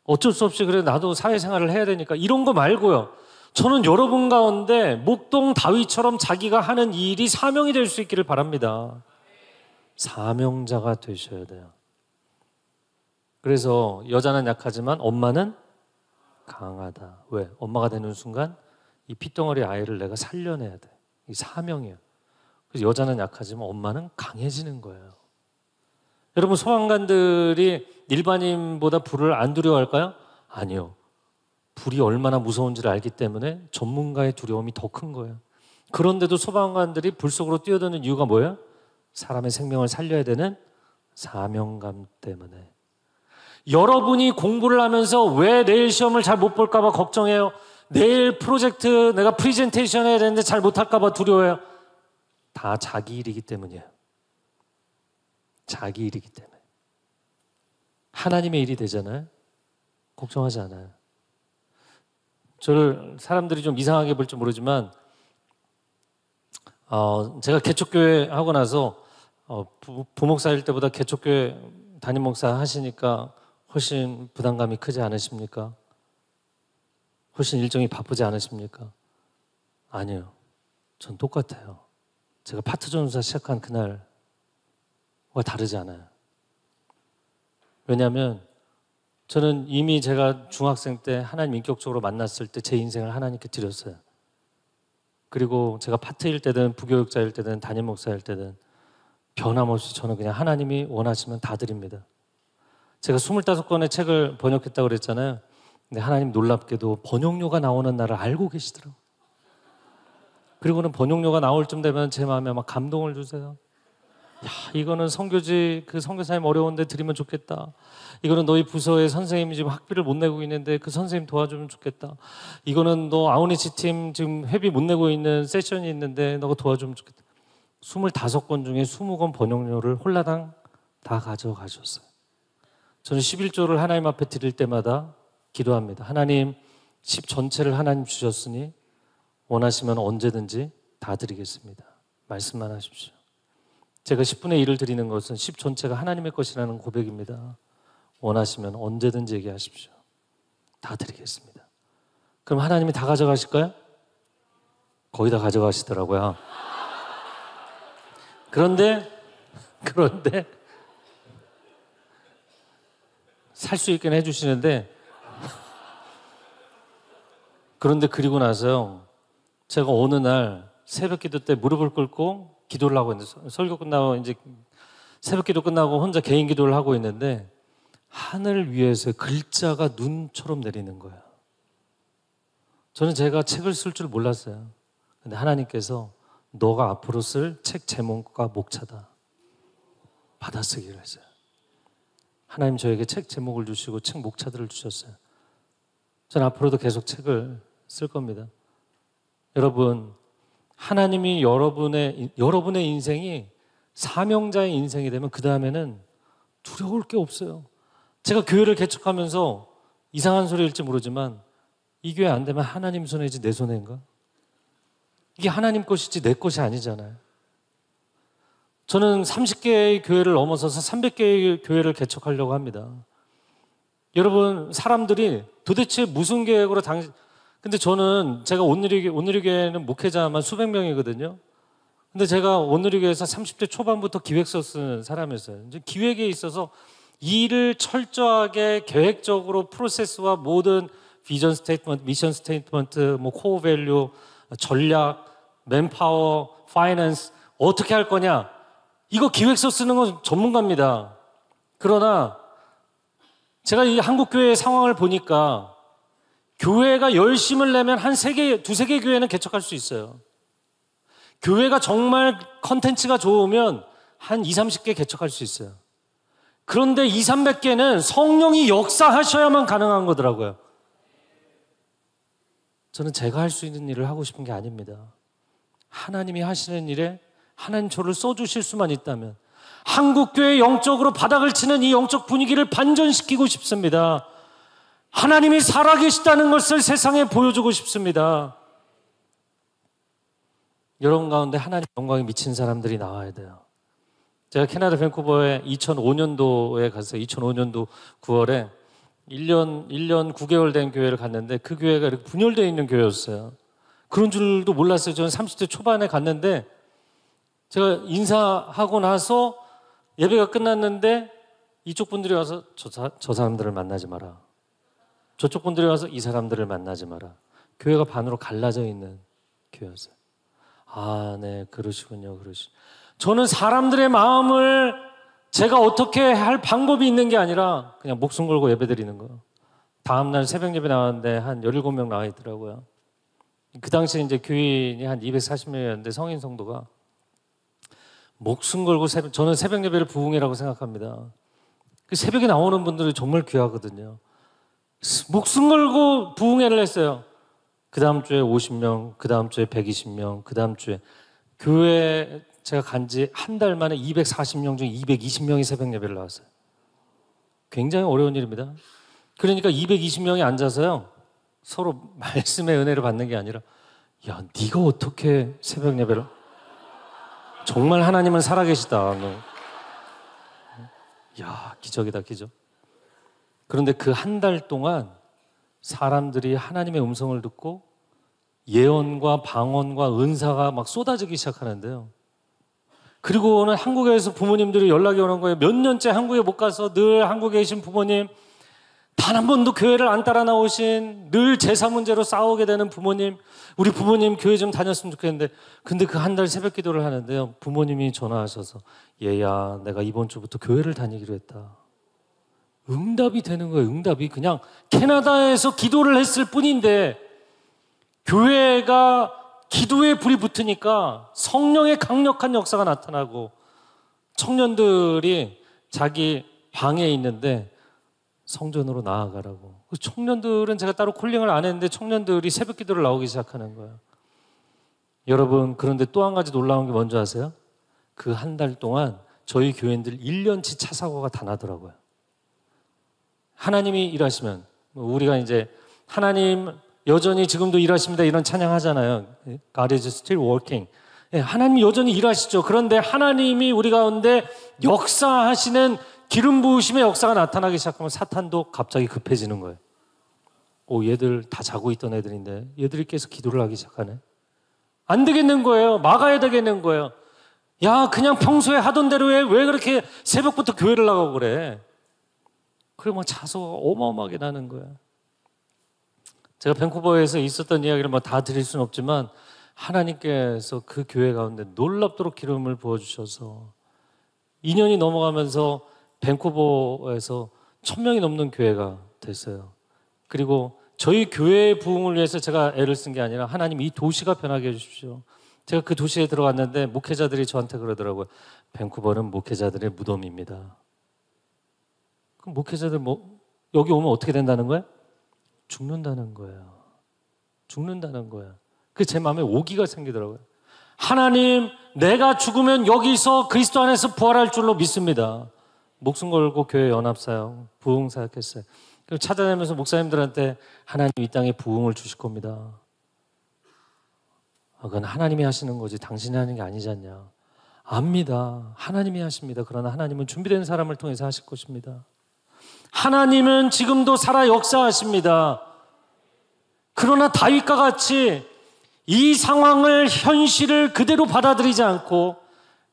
어쩔 수 없이 그래 나도 사회생활을 해야 되니까 이런 거 말고요. 저는 여러분 가운데 목동 다윗처럼 자기가 하는 일이 사명이 될 수 있기를 바랍니다. 사명자가 되셔야 돼요. 그래서 여자는 약하지만 엄마는 강하다. 왜? 엄마가 되는 순간 이 핏덩어리 아이를 내가 살려내야 돼. 이 사명이에요. 그래서 여자는 약하지만 엄마는 강해지는 거예요. 여러분, 소방관들이 일반인보다 불을 안 두려워할까요? 아니요. 불이 얼마나 무서운지를 알기 때문에 전문가의 두려움이 더 큰 거예요. 그런데도 소방관들이 불 속으로 뛰어드는 이유가 뭐예요? 사람의 생명을 살려야 되는 사명감 때문에. 여러분이 공부를 하면서 왜 내일 시험을 잘 못 볼까 봐 걱정해요? 내일 프로젝트 내가 프리젠테이션 해야 되는데 잘 못할까 봐 두려워해요? 다 자기 일이기 때문이에요. 자기 일이기 때문에. 하나님의 일이 되잖아요. 걱정하지 않아요. 저를 사람들이 좀 이상하게 볼지 모르지만 제가 개척교회 하고 나서 부목사일 때보다 개척교회 담임 목사 하시니까 훨씬 부담감이 크지 않으십니까? 훨씬 일정이 바쁘지 않으십니까? 아니요. 전 똑같아요. 제가 파트 전도사 시작한 그날과 다르지 않아요. 왜냐하면 저는 이미 제가 중학생 때 하나님 인격적으로 만났을 때 제 인생을 하나님께 드렸어요. 그리고 제가 파트일 때든 부교육자일 때든 담임 목사일 때든 변함없이 저는 그냥 하나님이 원하시면 다 드립니다. 제가 25권의 책을 번역했다고 그랬잖아요. 근데 하나님 놀랍게도 번역료가 나오는 날을 알고 계시더라고요. 그리고는 번역료가 나올 쯤 되면 제 마음에 막 감동을 주세요. 야, 이거는 선교지 그 선교사님 어려운데 드리면 좋겠다. 이거는 너희 부서의 선생님이 지금 학비를 못 내고 있는데 그 선생님 도와주면 좋겠다. 이거는 너 아우니치 팀 지금 회비 못 내고 있는 세션이 있는데 너가 도와주면 좋겠다. 25권 중에 20권 번역료를 홀라당 다 가져가셨어요. 저는 11조를 하나님 앞에 드릴 때마다 기도합니다. 하나님 10 전체를 하나님 주셨으니 원하시면 언제든지 다 드리겠습니다. 말씀만 하십시오. 제가 10분의 1을 드리는 것은 10 전체가 하나님의 것이라는 고백입니다. 원하시면 언제든지 얘기하십시오. 다 드리겠습니다. 그럼 하나님이 다 가져가실까요? 거의 다 가져가시더라고요. 그런데 살 수 있게 해주시는데 그런데 그리고 나서요. 제가 어느 날 새벽 기도 때 무릎을 꿇고 기도를 하고 있는데 설교 끝나고 이제 새벽 기도 끝나고 혼자 개인 기도를 하고 있는데 하늘 위에서 글자가 눈처럼 내리는 거예요. 저는 제가 책을 쓸 줄 몰랐어요. 근데 하나님께서 너가 앞으로 쓸 책 제목과 목차다. 받아쓰기를 했어요. 하나님 저에게 책 제목을 주시고 책 목차들을 주셨어요. 저는 앞으로도 계속 책을 쓸 겁니다. 여러분, 하나님이 여러분의 인생이 사명자의 인생이 되면 그 다음에는 두려울 게 없어요. 제가 교회를 개척하면서 이상한 소리일지 모르지만 이 교회 안 되면 하나님 손해지 내 손해인가? 이게 하나님 것이지 내 것이 아니잖아요. 저는 30개의 교회를 넘어서서 300개의 교회를 개척하려고 합니다. 여러분, 사람들이 도대체 무슨 계획으로 근데 저는 제가 온누리교회는 목회자만 수백 명이거든요. 근데 제가 온누리교회에서 30대 초반부터 기획서 쓰는 사람이었어요. 이제 기획에 있어서 일을 철저하게 계획적으로 프로세스와 모든 비전 스테이트먼트, 미션 스테이트먼트, 코어 밸류, 전략, 맨파워, 파이낸스 어떻게 할 거냐? 이거 기획서 쓰는 건 전문가입니다. 그러나 제가 이 한국교회의 상황을 보니까 교회가 열심을 내면 한 두세 개 교회는 개척할 수 있어요. 교회가 정말 컨텐츠가 좋으면 한 20, 30개 개척할 수 있어요. 그런데 200, 300개는 성령이 역사하셔야만 가능한 거더라고요. 저는 제가 할 수 있는 일을 하고 싶은 게 아닙니다. 하나님이 하시는 일에 하나님 저를 써주실 수만 있다면 한국교회 영적으로 바닥을 치는 이 영적 분위기를 반전시키고 싶습니다. 하나님이 살아계시다는 것을 세상에 보여주고 싶습니다. 여러분 가운데 하나님 영광에 미친 사람들이 나와야 돼요. 제가 캐나다 밴쿠버에 2005년도에 갔어요. 2005년도 9월에 1년 9개월 된 교회를 갔는데 그 교회가 이렇게 분열되어 있는 교회였어요. 그런 줄도 몰랐어요. 저는 30대 초반에 갔는데 제가 인사하고 나서 예배가 끝났는데 이쪽 분들이 와서 저 사람들을 만나지 마라. 저쪽 분들이 와서 이 사람들을 만나지 마라. 교회가 반으로 갈라져 있는 교회였어요. 아, 네, 그러시군요. 저는 사람들의 마음을 제가 어떻게 할 방법이 있는 게 아니라 그냥 목숨 걸고 예배 드리는 거예요. 다음날 새벽 예배 나왔는데 한 17명 나와 있더라고요. 그 당시에 이제 교인이 한 240명이었는데 성인 성도가 목숨 걸고 저는 새벽 예배를 부흥회라고 생각합니다. 그 새벽에 나오는 분들이 정말 귀하거든요. 목숨 걸고 부흥회를 했어요. 그 다음 주에 50명, 그 다음 주에 120명, 그 다음 주에 교회 제가 간 지 한 달 만에 240명 중에 220명이 새벽 예배를 나왔어요. 굉장히 어려운 일입니다. 그러니까 220명이 앉아서요. 서로 말씀의 은혜를 받는 게 아니라 야, 네가 어떻게 새벽 예배를 정말 하나님은 살아계시다. 너. 야, 기적이다, 기적. 그런데 그 한 달 동안 사람들이 하나님의 음성을 듣고 예언과 방언과 은사가 막 쏟아지기 시작하는데요. 그리고는 한국에서 부모님들이 연락이 오는 거예요. 몇 년째 한국에 못 가서 늘 한국에 계신 부모님, 단 한 번도 교회를 안 따라 나오신, 늘 제사 문제로 싸우게 되는 부모님, 우리 부모님 교회 좀 다녔으면 좋겠는데, 근데 그 한 달 새벽 기도를 하는데요. 부모님이 전화하셔서 얘야, 내가 이번 주부터 교회를 다니기로 했다. 응답이 되는 거예요. 응답이. 그냥 캐나다에서 기도를 했을 뿐인데 교회가 기도에 불이 붙으니까 성령의 강력한 역사가 나타나고 청년들이 자기 방에 있는데 성전으로 나아가라고. 청년들은 제가 따로 콜링을 안 했는데 청년들이 새벽 기도를 나오기 시작하는 거예요. 여러분, 그런데 또 한 가지 놀라운 게 뭔지 아세요? 그 한 달 동안 저희 교인들 1년치 차 사고가 다 나더라고요. 하나님이 일하시면 우리가 이제 하나님 여전히 지금도 일하십니다 이런 찬양하잖아요. God is still working. 하나님이 여전히 일하시죠. 그런데 하나님이 우리 가운데 역사하시는 기름 부으심의 역사가 나타나기 시작하면 사탄도 갑자기 급해지는 거예요. 얘들 다 자고 있던 애들인데 얘들이 계속 기도를 하기 시작하네. 안 되겠는 거예요. 막아야 되겠는 거예요. 야, 그냥 평소에 하던 대로 해. 왜 그렇게 새벽부터 교회를 나가고 그래? 그리고 막 자소가 어마어마하게 나는 거예요. 제가 밴쿠버에서 있었던 이야기를 뭐 다 드릴 수는 없지만 하나님께서 그 교회 가운데 놀랍도록 기름을 부어주셔서 2년이 넘어가면서 밴쿠버에서 1000명이 넘는 교회가 됐어요. 그리고 저희 교회의 부흥을 위해서 제가 애를 쓴 게 아니라 하나님 이 도시가 변하게 해주십시오. 제가 그 도시에 들어갔는데 목회자들이 저한테 그러더라고요. 밴쿠버는 목회자들의 무덤입니다. 그럼 목회자들 여기 오면 어떻게 된다는 거예요? 죽는다는 거예요. 죽는다는 거예요. 그 제 마음에 오기가 생기더라고요. 하나님, 내가 죽으면 여기서 그리스도 안에서 부활할 줄로 믿습니다. 목숨 걸고 교회 연합사역, 부흥 사역했어요. 그리고 찾아다니면서 목사님들한테 하나님 이 땅에 부흥을 주실 겁니다. 그건 하나님이 하시는 거지 당신이 하는 게 아니지 않냐. 압니다. 하나님이 하십니다. 그러나 하나님은 준비된 사람을 통해서 하실 것입니다. 하나님은 지금도 살아 역사하십니다. 그러나 다윗과 같이 이 상황을, 현실을 그대로 받아들이지 않고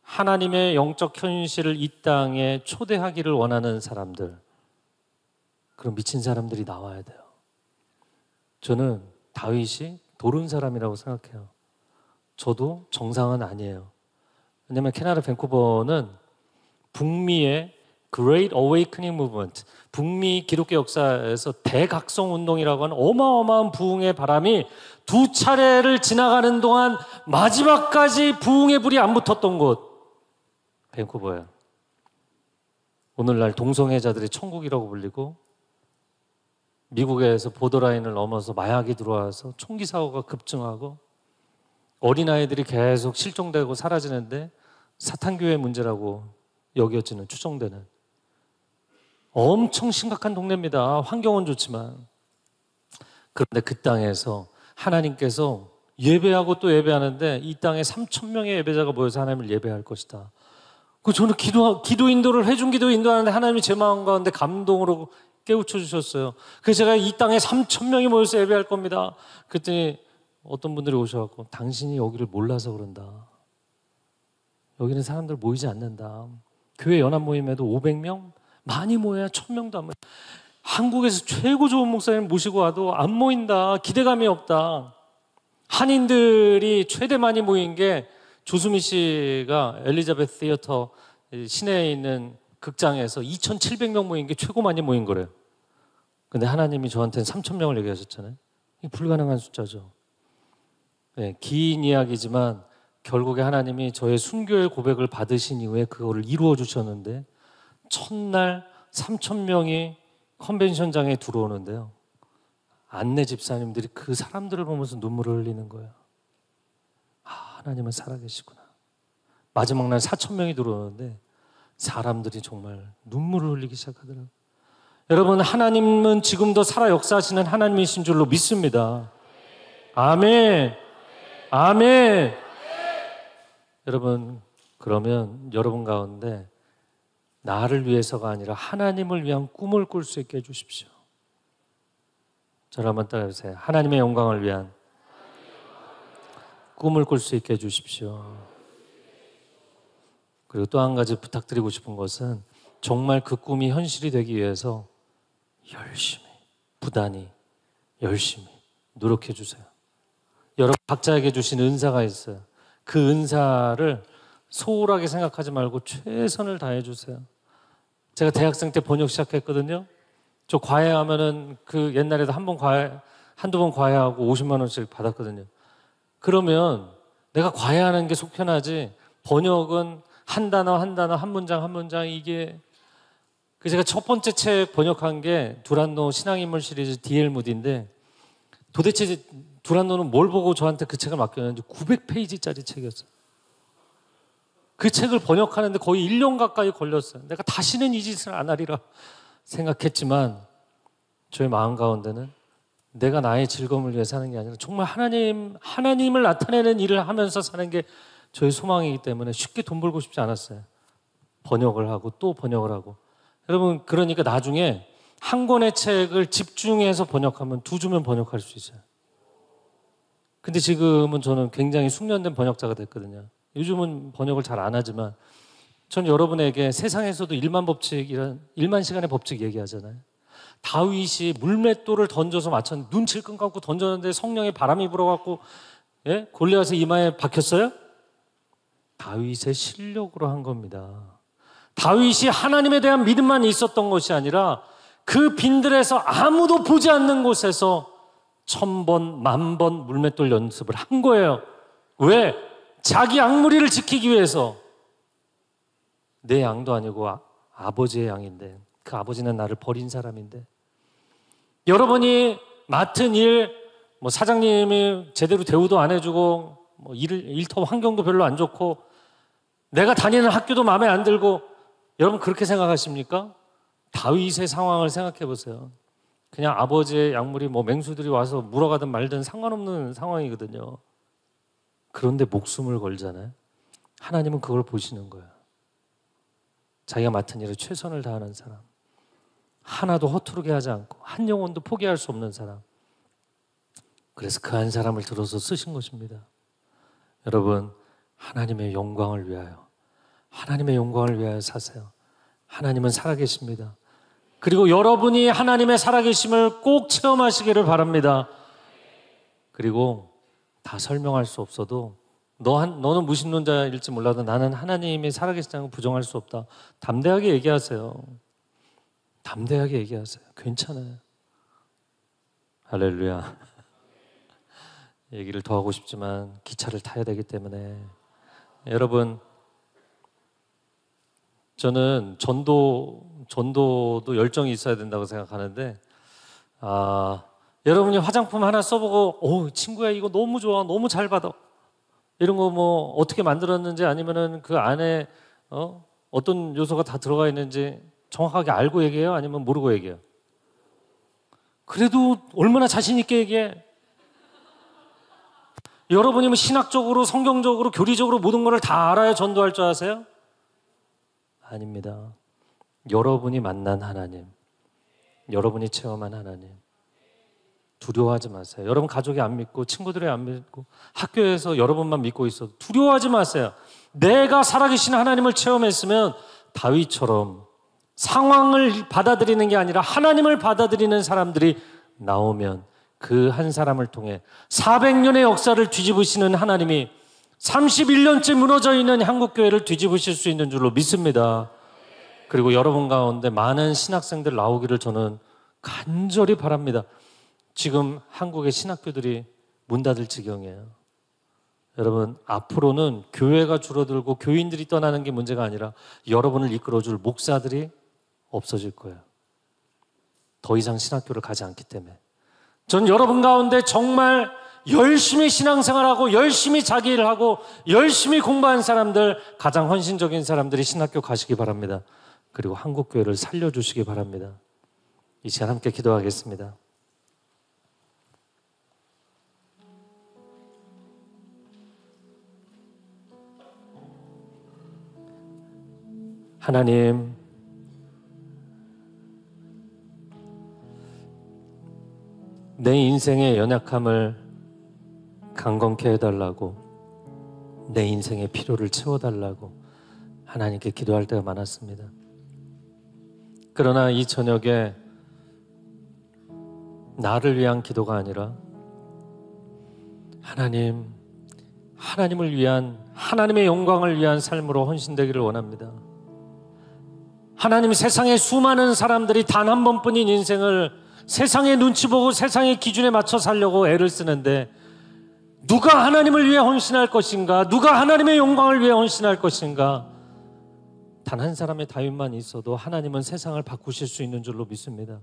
하나님의 영적 현실을 이 땅에 초대하기를 원하는 사람들, 그런 미친 사람들이 나와야 돼요. 저는 다윗이 도른 사람이라고 생각해요. 저도 정상은 아니에요. 왜냐하면 캐나다 밴쿠버는 북미의 Great Awakening Movement, 북미 기독교 역사에서 대각성 운동이라고 하는 어마어마한 부흥의 바람이 2차례를 지나가는 동안 마지막까지 부흥의 불이 안 붙었던 곳, 밴쿠버예요. 오늘날 동성애자들의 천국이라고 불리고 미국에서 보더라인을 넘어서 마약이 들어와서 총기 사고가 급증하고 어린아이들이 계속 실종되고 사라지는데 사탄교회 문제라고 여겨지는, 추정되는 엄청 심각한 동네입니다. 환경은 좋지만. 그런데 그 땅에서 하나님께서 예배하고 또 예배하는데 이 땅에 3,000명의 예배자가 모여서 하나님을 예배할 것이다. 저는 기도 인도를 해준 기도 인도하는데 하나님이 제 마음 가운데 감동으로 깨우쳐 주셨어요. 그래서 제가 이 땅에 3,000명이 모여서 예배할 겁니다. 그랬더니 어떤 분들이 오셔갖고 당신이 여기를 몰라서 그런다. 여기는 사람들 모이지 않는다. 교회 연합 모임에도 500명? 많이 모여야 1000명도 안 모여. 한국에서 최고 좋은 목사님 모시고 와도 안 모인다. 기대감이 없다. 한인들이 최대 많이 모인 게 조수미 씨가 엘리자베스 티어터 시내에 있는 극장에서 2,700명 모인 게 최고 많이 모인 거래요. 근데 하나님이 저한테는 3,000명을 얘기하셨잖아요. 이게 불가능한 숫자죠. 네, 긴 이야기지만 결국에 하나님이 저의 순교의 고백을 받으신 이후에 그거를 이루어 주셨는데 첫날 3,000명이 컨벤션장에 들어오는데요. 안내 집사님들이 그 사람들을 보면서 눈물을 흘리는 거예요. 하나님은 살아계시구나. 마지막 날 4,000명이 들어오는데 사람들이 정말 눈물을 흘리기 시작하더라고요. 여러분, 하나님은 지금도 살아 역사하시는 하나님이신 줄로 믿습니다. 아멘. 아멘. 여러분, 그러면 여러분 가운데 나를 위해서가 아니라 하나님을 위한 꿈을 꿀 수 있게 해주십시오. 저를 한번 따라해주세요. 하나님의 영광을 위한 꿈을 꿀 수 있게 해주십시오. 그리고 또 한 가지 부탁드리고 싶은 것은 정말 그 꿈이 현실이 되기 위해서 열심히, 부단히, 열심히 노력해 주세요. 여러분 각자에게 주신 은사가 있어요. 그 은사를 소홀하게 생각하지 말고 최선을 다해 주세요. 제가 대학생 때 번역 시작했거든요. 저 과외하면은 그 옛날에도 한두 번 과외하고 50만 원씩 받았거든요. 그러면 내가 과외하는 게 속 편하지 번역은 한 단어 한 단어, 한 문장 한 문장, 이게 제가 첫 번째 책 번역한 게 두란노 신앙인물 시리즈 D.L. 무디인데, 도대체 두란노는 뭘 보고 저한테 그 책을 맡겼는지 900페이지짜리 책이었어요. 그 책을 번역하는데 거의 1년 가까이 걸렸어요. 내가 다시는 이 짓을 안 하리라 생각했지만 저의 마음 가운데는 내가 나의 즐거움을 위해 사는 게 아니라 정말 하나님을 나타내는 일을 하면서 사는 게 저의 소망이기 때문에 쉽게 돈 벌고 싶지 않았어요. 번역을 하고 또 번역을 하고. 여러분, 그러니까 나중에 한 권의 책을 집중해서 번역하면 2주면 번역할 수 있어요. 근데 지금은 저는 굉장히 숙련된 번역자가 됐거든요. 요즘은 번역을 잘 안 하지만 전 여러분에게 세상에서도 1만 법칙, 이런 1만 시간의 법칙 얘기하잖아요. 다윗이 물맷돌을 던져서 맞췄는데 눈 질끈 감고 던졌는데 성령의 바람이 불어갖고 골리앗의 이마에 박혔어요? 다윗의 실력으로 한 겁니다. 다윗이 하나님에 대한 믿음만 있었던 것이 아니라 그 빈들에서 아무도 보지 않는 곳에서 1000번, 10,000번 물맷돌 연습을 한 거예요. 왜? 자기 양무리를 지키기 위해서. 내 양도 아니고 아버지의 양인데, 그 아버지는 나를 버린 사람인데. 여러분이 맡은 일, 사장님이 제대로 대우도 안 해주고, 일터 환경도 별로 안 좋고, 내가 다니는 학교도 마음에 안 들고, 여러분 그렇게 생각하십니까? 다윗의 상황을 생각해 보세요. 그냥 아버지의 약물이 맹수들이 와서 물어가든 말든 상관없는 상황이거든요. 그런데 목숨을 걸잖아요. 하나님은 그걸 보시는 거예요. 자기가 맡은 일에 최선을 다하는 사람, 하나도 허투루게 하지 않고 한 영혼도 포기할 수 없는 사람. 그래서 그 한 사람을 들어서 쓰신 것입니다. 여러분, 하나님의 영광을 위하여, 하나님의 영광을 위하여 사세요. 하나님은 살아계십니다. 그리고 여러분이 하나님의 살아계심을 꼭 체험하시기를 바랍니다. 그리고 다 설명할 수 없어도 너는 무신론자일지 몰라도 나는 하나님이 살아계시다는 걸 부정할 수 없다. 담대하게 얘기하세요. 담대하게 얘기하세요. 괜찮아요. 할렐루야. 얘기를 더 하고 싶지만 기차를 타야 되기 때문에. 여러분, 저는 전도도 열정이 있어야 된다고 생각하는데, 여러분이 화장품 하나 써보고, 친구야 이거 너무 좋아, 너무 잘 받아, 이런 거 어떻게 만들었는지 아니면은 그 안에 어떤 요소가 다 들어가 있는지 정확하게 알고 얘기해요? 아니면 모르고 얘기해요? 그래도 얼마나 자신 있게 얘기해? 여러분이 신학적으로, 성경적으로, 교리적으로 모든 것을 다 알아야 전도할 줄 아세요? 아닙니다. 여러분이 만난 하나님, 여러분이 체험한 하나님, 두려워하지 마세요. 여러분 가족이 안 믿고, 친구들이 안 믿고, 학교에서 여러분만 믿고 있어도 두려워하지 마세요. 내가 살아계신 하나님을 체험했으면 다윗처럼 상황을 받아들이는 게 아니라 하나님을 받아들이는 사람들이 나오면 그 한 사람을 통해 400년의 역사를 뒤집으시는 하나님이 31년째 무너져 있는 한국교회를 뒤집으실 수 있는 줄로 믿습니다. 그리고 여러분 가운데 많은 신학생들 나오기를 저는 간절히 바랍니다. 지금 한국의 신학교들이 문 닫을 지경이에요. 여러분, 앞으로는 교회가 줄어들고 교인들이 떠나는 게 문제가 아니라 여러분을 이끌어줄 목사들이 없어질 거예요. 더 이상 신학교를 가지 않기 때문에. 전 여러분 가운데 정말 열심히 신앙생활하고 열심히 자기 일하고 열심히 공부한 사람들, 가장 헌신적인 사람들이 신학교 가시기 바랍니다. 그리고 한국교회를 살려주시기 바랍니다. 이 시간 함께 기도하겠습니다. 하나님, 내 인생의 연약함을 강건케 해달라고, 내 인생의 필요를 채워달라고 하나님께 기도할 때가 많았습니다. 그러나 이 저녁에 나를 위한 기도가 아니라 하나님을 위한, 하나님의 영광을 위한 삶으로 헌신되기를 원합니다. 하나님, 세상의 수많은 사람들이 단 한 번뿐인 인생을 세상의 눈치 보고 세상의 기준에 맞춰 살려고 애를 쓰는데, 누가 하나님을 위해 헌신할 것인가? 누가 하나님의 영광을 위해 헌신할 것인가? 단 한 사람의 다윗만 있어도 하나님은 세상을 바꾸실 수 있는 줄로 믿습니다.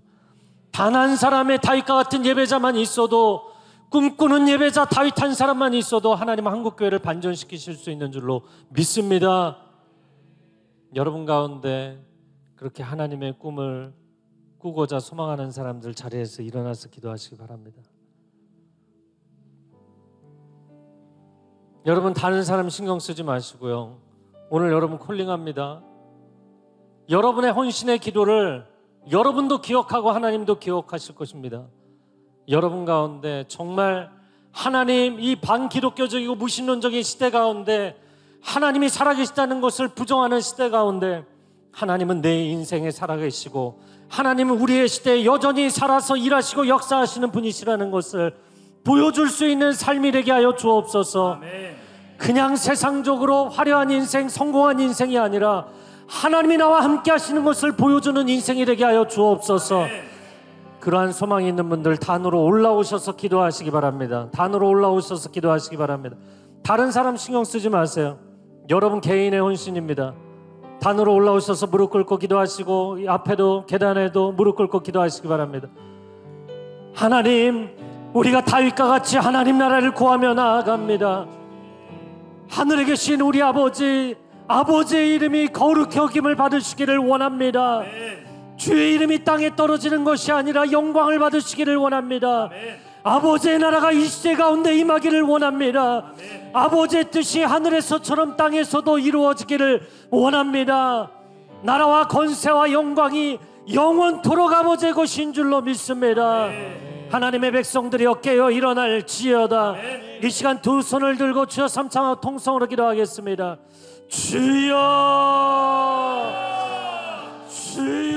단 한 사람의 다윗과 같은 예배자만 있어도, 꿈꾸는 예배자 다윗 한 사람만 있어도 하나님은 한국교회를 반전시키실 수 있는 줄로 믿습니다. 여러분 가운데 그렇게 하나님의 꿈을 꾸고자 소망하는 사람들 자리에서 일어나서 기도하시기 바랍니다. 여러분, 다른 사람 신경 쓰지 마시고요. 오늘 여러분 콜링합니다. 여러분의 헌신의 기도를 여러분도 기억하고 하나님도 기억하실 것입니다. 여러분 가운데 정말 하나님, 이 반기독교적이고 무신론적인 시대 가운데 하나님이 살아계시다는 것을 부정하는 시대 가운데 하나님은 내 인생에 살아계시고 하나님은 우리의 시대에 여전히 살아서 일하시고 역사하시는 분이시라는 것을 보여줄 수 있는 삶이 되게 하여 주옵소서. 그냥 세상적으로 화려한 인생, 성공한 인생이 아니라 하나님이 나와 함께 하시는 것을 보여주는 인생이 되게 하여 주옵소서. 그러한 소망이 있는 분들 단으로 올라오셔서 기도하시기 바랍니다. 단으로 올라오셔서 기도하시기 바랍니다. 다른 사람 신경 쓰지 마세요. 여러분 개인의 헌신입니다. 단으로 올라오셔서 무릎 꿇고 기도하시고, 앞에도 계단에도 무릎 꿇고 기도하시기 바랍니다. 하나님, 우리가 다윗과 같이 하나님 나라를 구하며 나아갑니다. 하늘에 계신 우리 아버지, 아버지의 이름이 거룩히 여김을 받으시기를 원합니다. 주의 이름이 땅에 떨어지는 것이 아니라 영광을 받으시기를 원합니다. 아버지의 나라가 이 시대 가운데 임하기를 원합니다. 아버지의 뜻이 하늘에서처럼 땅에서도 이루어지기를 원합니다. 나라와 권세와 영광이 영원토록 아버지의 것인 줄로 믿습니다. 하나님의 백성들이 깨어 일어날지어다. 이 시간 두 손을 들고 주여 삼창하고 통성으로 기도하겠습니다. 주여, 주여.